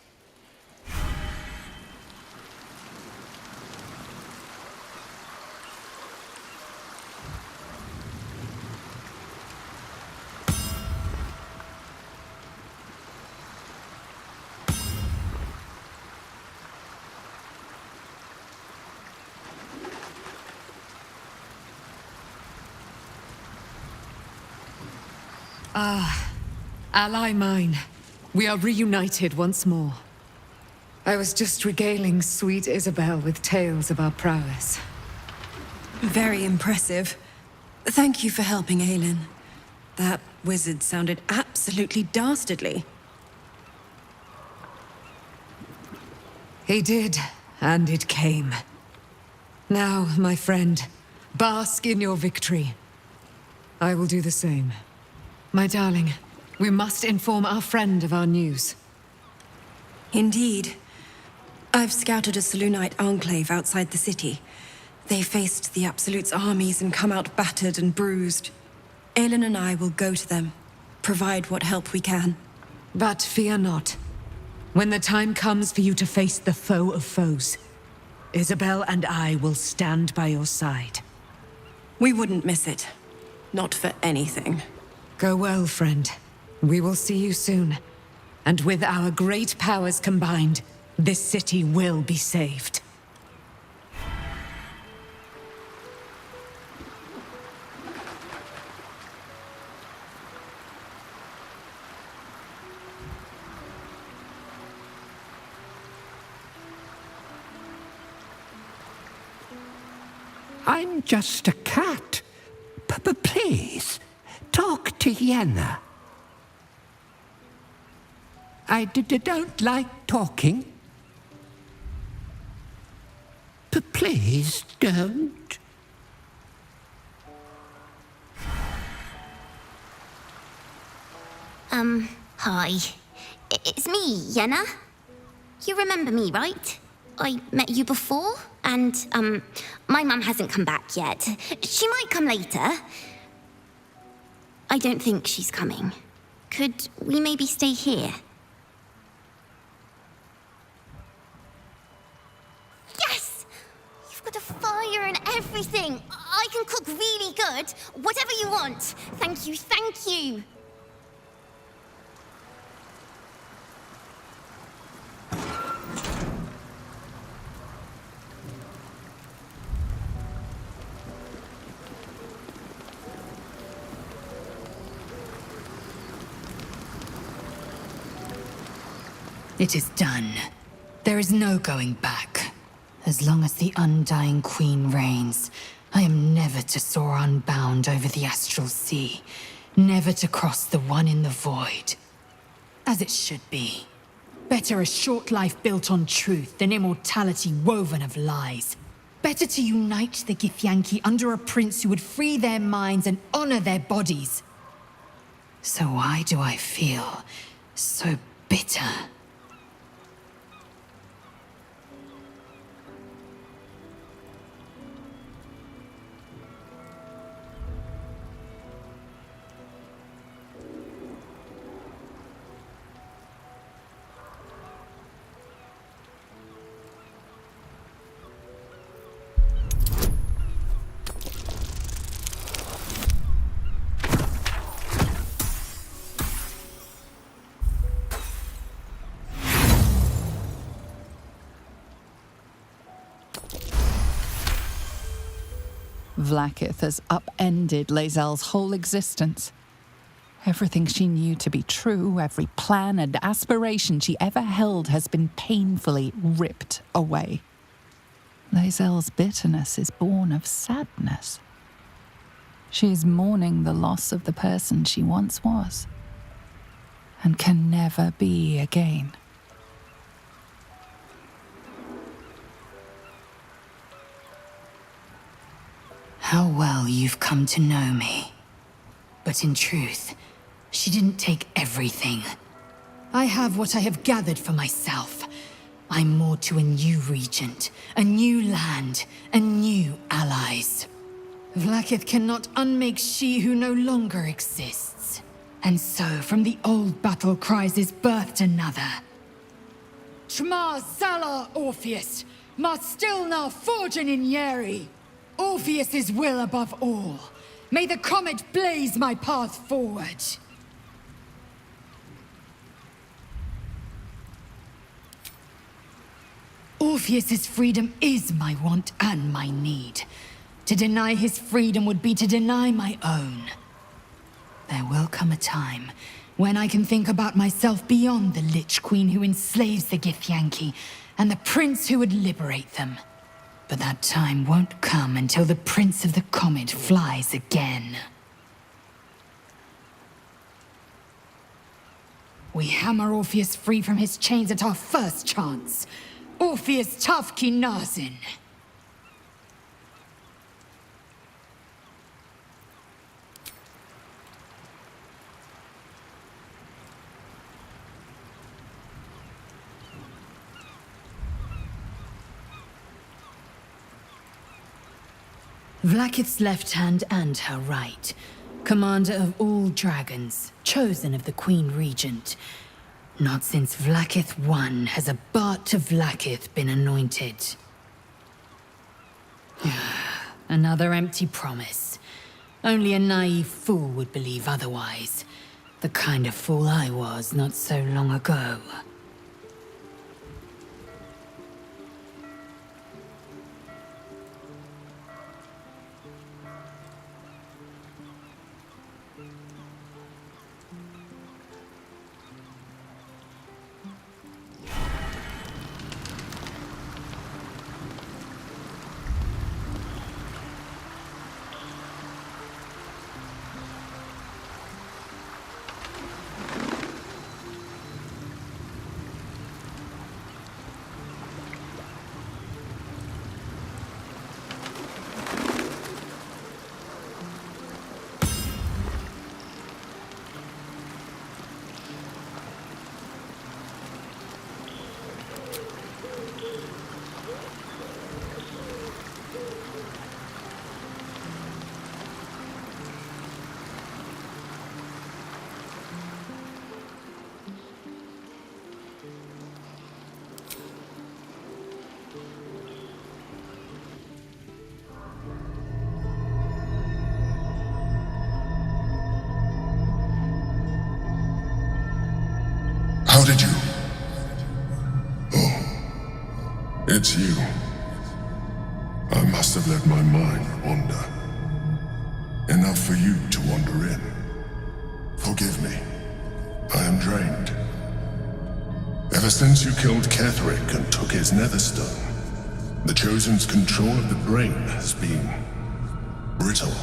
Ally mine, we are reunited once more. I was just regaling sweet Isabel with tales of our prowess. Very impressive. Thank you for helping Aelin. That wizard sounded absolutely dastardly. He did, and it came. Now, my friend, Bask in your victory. I will do the same. My darling, we must inform our friend of our news. Indeed. I've scouted a Selûnite enclave outside the city. They faced the Absolute's armies and come out battered and bruised. Aelin and I will go to them, provide what help we can. But fear not. When the time comes for you to face the foe of foes, Isabel and I will stand by your side. We wouldn't miss it. Not for anything. Go well, friend. We will see you soon. And with our great powers combined, this city will be saved. I'm just a cat. Please, talk to Yenna. I don't like talking. Please don't. Hi. It's me, Yenna. You remember me, right? I met you before, and, my mum hasn't come back yet. She might come later. I don't think she's coming. Could we maybe stay here? Yes! You've got a fire and everything. I can cook really good. Whatever you want. Thank you, thank you. It is done. There is no going back. As long as the Undying Queen reigns, I am never to soar unbound over the astral sea, never to cross the one in the void. As it should be. Better a short life built on truth than immortality woven of lies. Better to unite the Githyanki under a prince who would free their minds and honor their bodies. So why do I feel so bitter? Vlaakith has upended Lae'zel's whole existence. Everything she knew to be true, every plan and aspiration she ever held has been painfully ripped away. Lae'zel's bitterness is born of sadness. She is mourning the loss of the person she once was, and can never be again. How well you've come to know me. But in truth, she didn't take everything. I have what I have gathered for myself. I'm moored to a new regent, a new land, and new allies. Vlaakith cannot unmake she who no longer exists. And so, from the old battle cries is birthed another. Shma Zala Orpheus, Ma Stilna Forgin in Yeri. Orpheus's will above all. May the comet blaze my path forward. Orpheus's freedom is my want and my need. To deny his freedom would be to deny my own. There will come a time when I can think about myself beyond the Lich Queen who enslaves the Githyanki and the prince who would liberate them. But that time won't come until the Prince of the Comet flies again. We hammer Orpheus free from his chains at our first chance. Orpheus Tafki Nazin. Vlaakith's left hand and her right. Commander of all dragons, chosen of the Queen Regent. Not since Vlaakith I has a Bart of Vlaakith been anointed. Another empty promise. Only a naive fool would believe otherwise. The kind of fool I was not so long ago. How did you? Oh, it's you. I must have let my mind wander. Enough for you to wander in. Forgive me. I am drained. Ever since you killed Ketherick and took his netherstone, the Chosen's control of the brain has been brittle.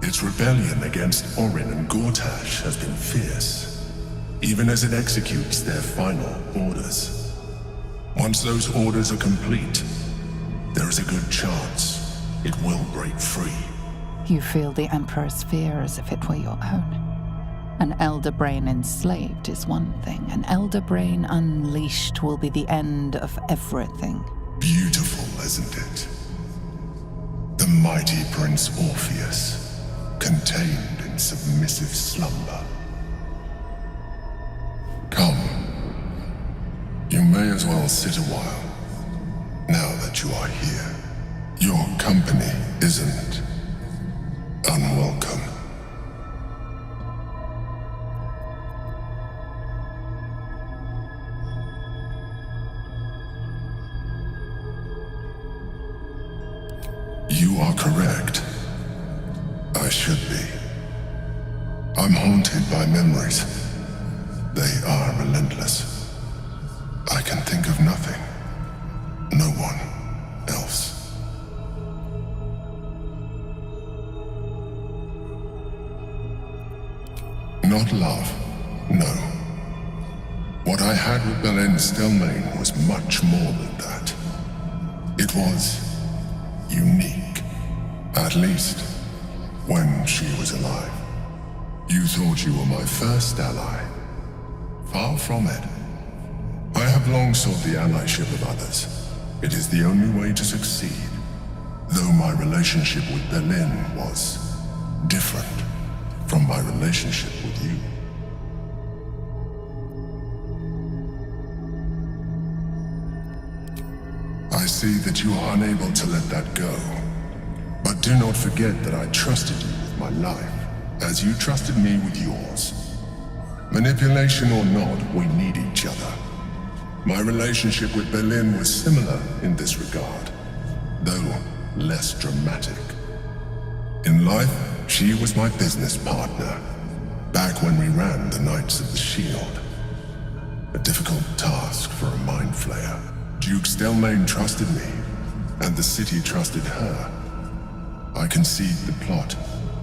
Its rebellion against Orin and Gortash has been fierce, even as it executes their final orders. Once those orders are complete, there is a good chance it will break free. You feel the Emperor's fear as if it were your own. An elder brain enslaved is one thing. An elder brain unleashed will be the end of everything. Beautiful, isn't it? The mighty Prince Orpheus, contained in submissive slumber. Come. You may as well sit a while, now that you are here. Your company isn't unwelcome. You are correct. I should be. I'm haunted by memories. They are relentless. I can think of nothing. No one else. Not love, no. What I had with Belen Stelmane was much more than that. It was unique, at least when she was alive. You thought you were my first ally. Far from it. I have long sought the allyship of others. It is the only way to succeed, though my relationship with Berlin was different from my relationship with you. I see that you are unable to let that go. But do not forget that I trusted you with my life, as you trusted me with yours. Manipulation or not, we need each other. My relationship with Berlin was similar in this regard, though less dramatic. In life, she was my business partner, back when we ran the Knights of the Shield. A difficult task for a mind flayer. Duke Stelmane trusted me, and the city trusted her. I conceived the plot,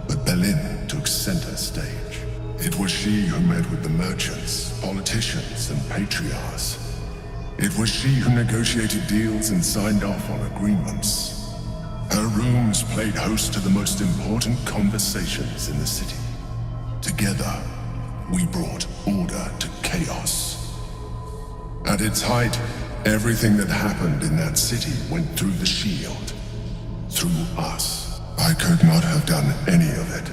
but Berlin took center stage. It was she who met with the merchants, politicians, and patriarchs. It was she who negotiated deals and signed off on agreements. Her rooms played host to the most important conversations in the city. Together, we brought order to chaos. At its height, everything that happened in that city went through the shield. through us. I could not have done any of it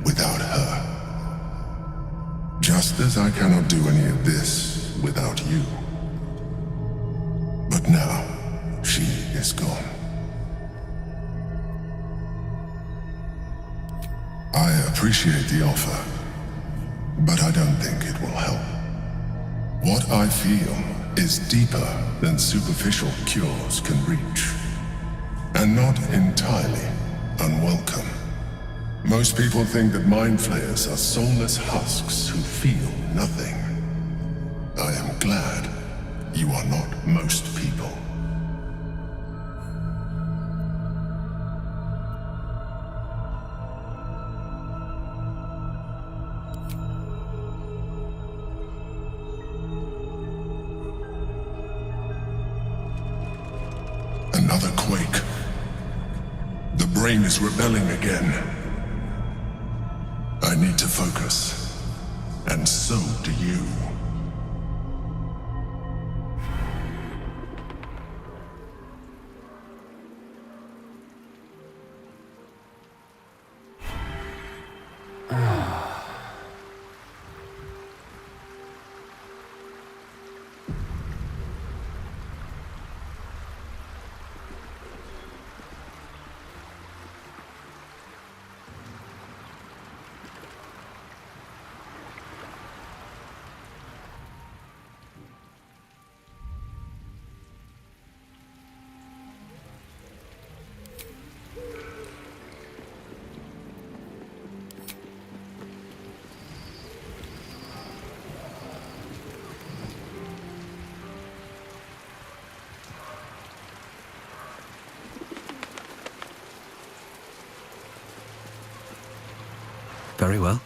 without her. Just as I cannot do any of this without you. But now, she is gone. I appreciate the offer, but I don't think it will help. What I feel is deeper than superficial cures can reach, and not entirely unwelcome. Most people think that mind flayers are soulless husks who feel nothing. I am glad you are not most people. Another quake. The brain is rebelling again. I need to focus. And so do you. Very well.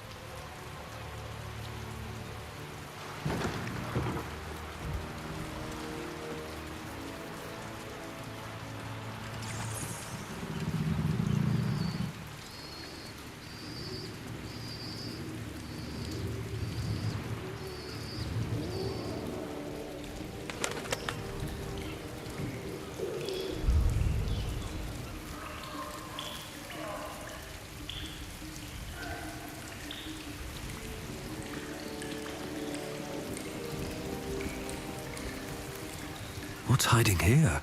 What's hiding here?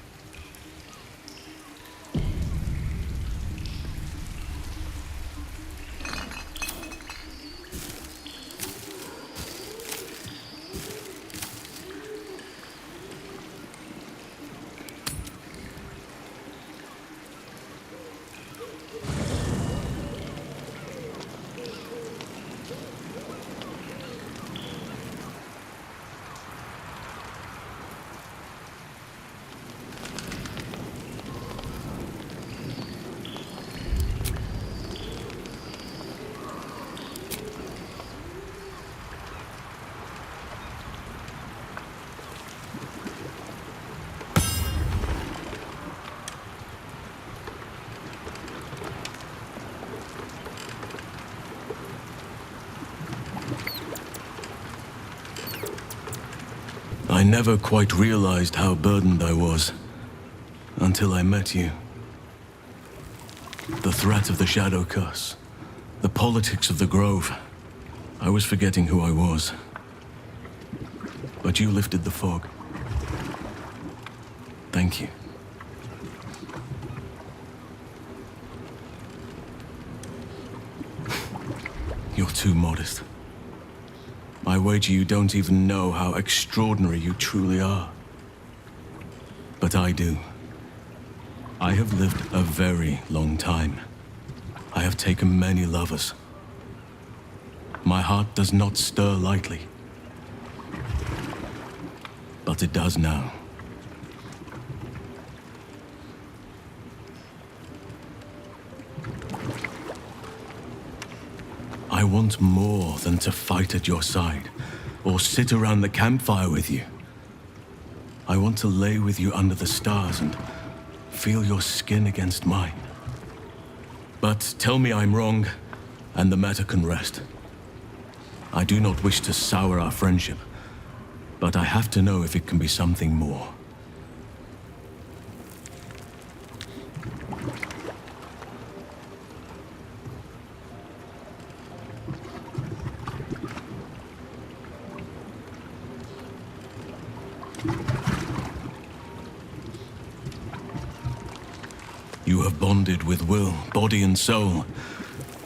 I never quite realized how burdened I was until I met you. The threat of the Shadow Curse, the politics of the Grove. I was forgetting who I was. But you lifted the fog. Thank you. You're too modest. I wager you don't even know how extraordinary you truly are. But I do. I have lived a very long time. I have taken many lovers. My heart does not stir lightly. But it does now. I want more than to fight at your side, or sit around the campfire with you. I want to lay with you under the stars and feel your skin against mine. But tell me I'm wrong, and the matter can rest. I do not wish to sour our friendship, but I have to know if it can be something more. You have bonded with Will, body and soul.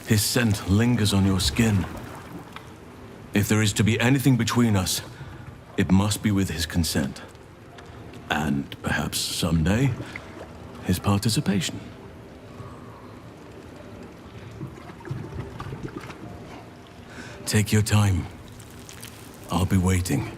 His scent lingers on your skin. If there is to be anything between us, it must be with his consent. And perhaps someday, his participation. Take your time. I'll be waiting.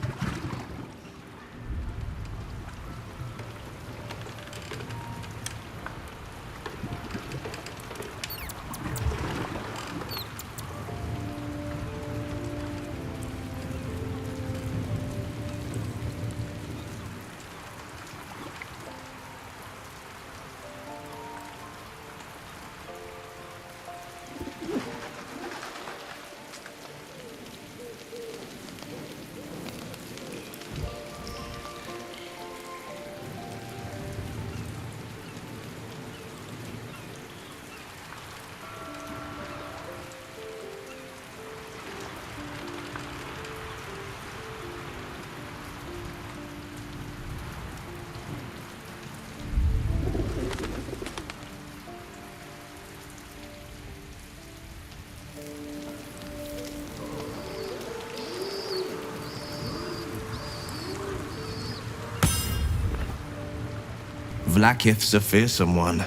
Vlaakith's a fearsome one.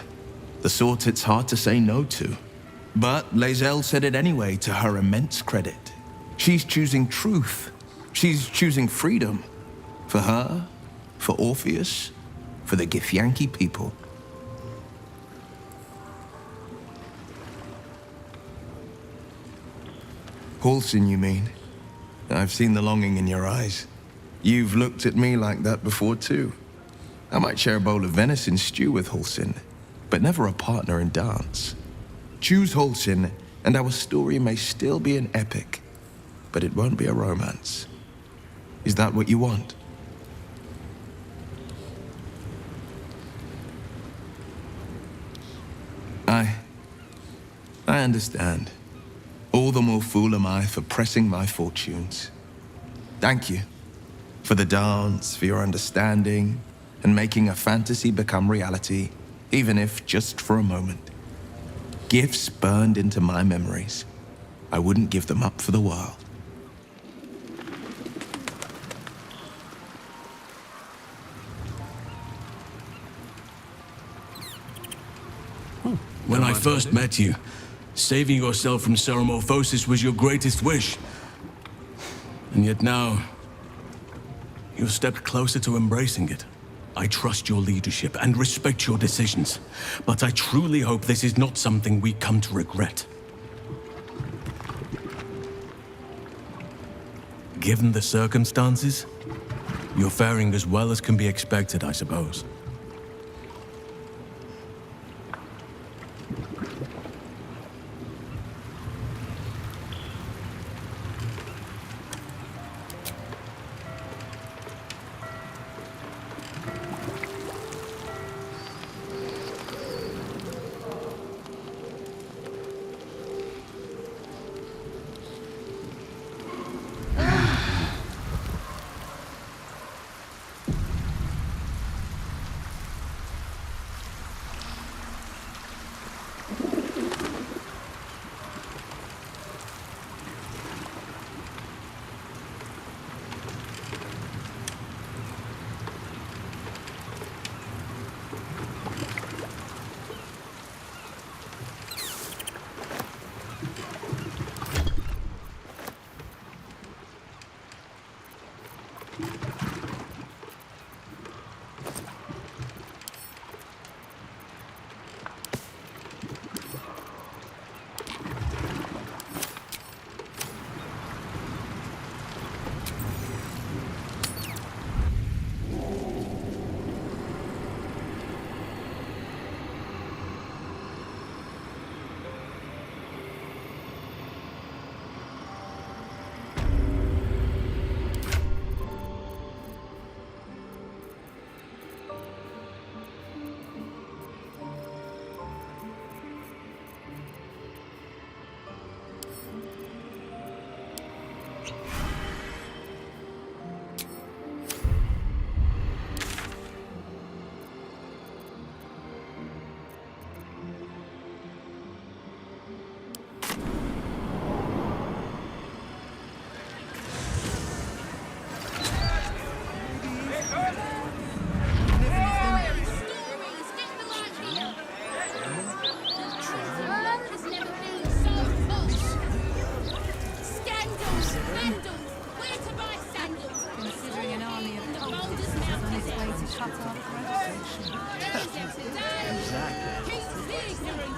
The sort it's hard to say no to. But Lae'zel said it anyway, to her immense credit. She's choosing truth. She's choosing freedom. For her, for Orpheus, for the Githyanki people. Halsin, you mean? I've seen the longing in your eyes. You've looked at me like that before, too. I might share a bowl of venison stew with Halsin, but never a partner in dance. Choose Halsin, and our story may still be an epic, but it won't be a romance. Is that what you want? I understand. All the more fool am I for pressing my fortunes. Thank you for the dance, for your understanding, and making a fantasy become reality, even if just for a moment. Gifts burned into my memories. I wouldn't give them up for the world. When I first met you, saving yourself from Ceremorphosis was your greatest wish. And yet now, you've stepped closer to embracing it. I trust your leadership and respect your decisions, but I truly hope this is not something we come to regret. Given the circumstances, you're faring as well as can be expected, I suppose.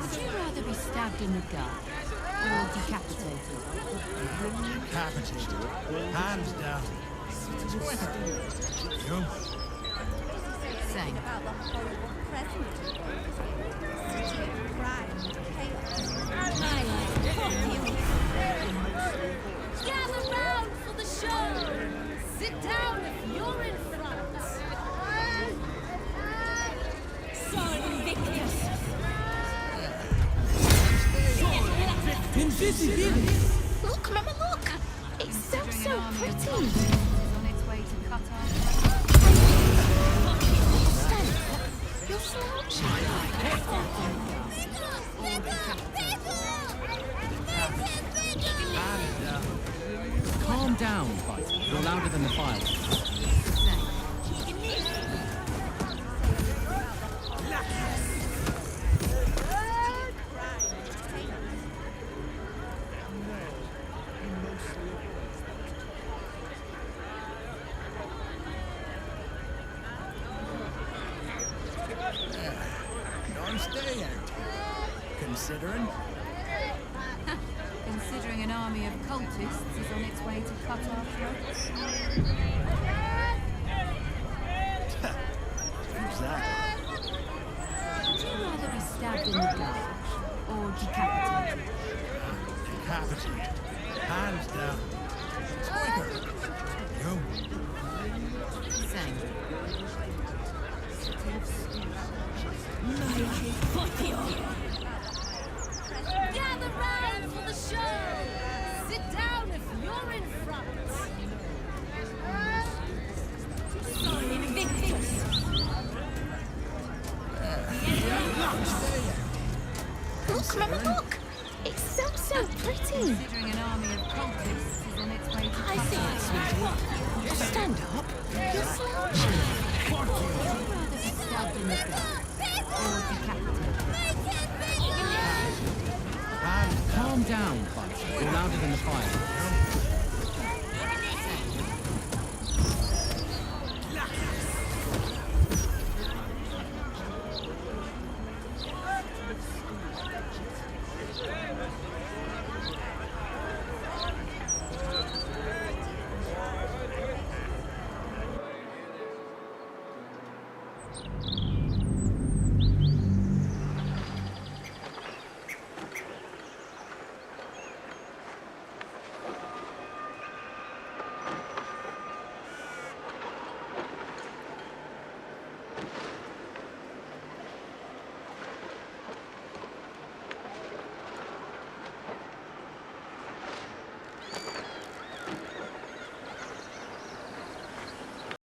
Would you rather be stabbed in the gut or decapitated? Decapitated. Hands down. Quicker. You? Same. Gather round for the show. Sit down if you're in front. Son Invictus. Look, Mama, look! It's so pretty! On its way to cut off. Stand up! You're slouching! Calm down, fighter. You're louder than the fire. Nice day out. Considering. Considering an army of cultists is on its way to cut our throats. Who's that? Would you rather be stabbed in the gut or decapitated? Decapitated. Hands down. Quicker. You? Same. Gather round for the show. Sit down if you're in front. Son Invictus. Look, Mama, look! It's so pretty! Considering an army of cultists is on its way to I cut see our it, sweetie. Stand up. You're slouching. Would you rather be stabbed in the gut or decapitated? Calm down, fighter. You're louder than the fire.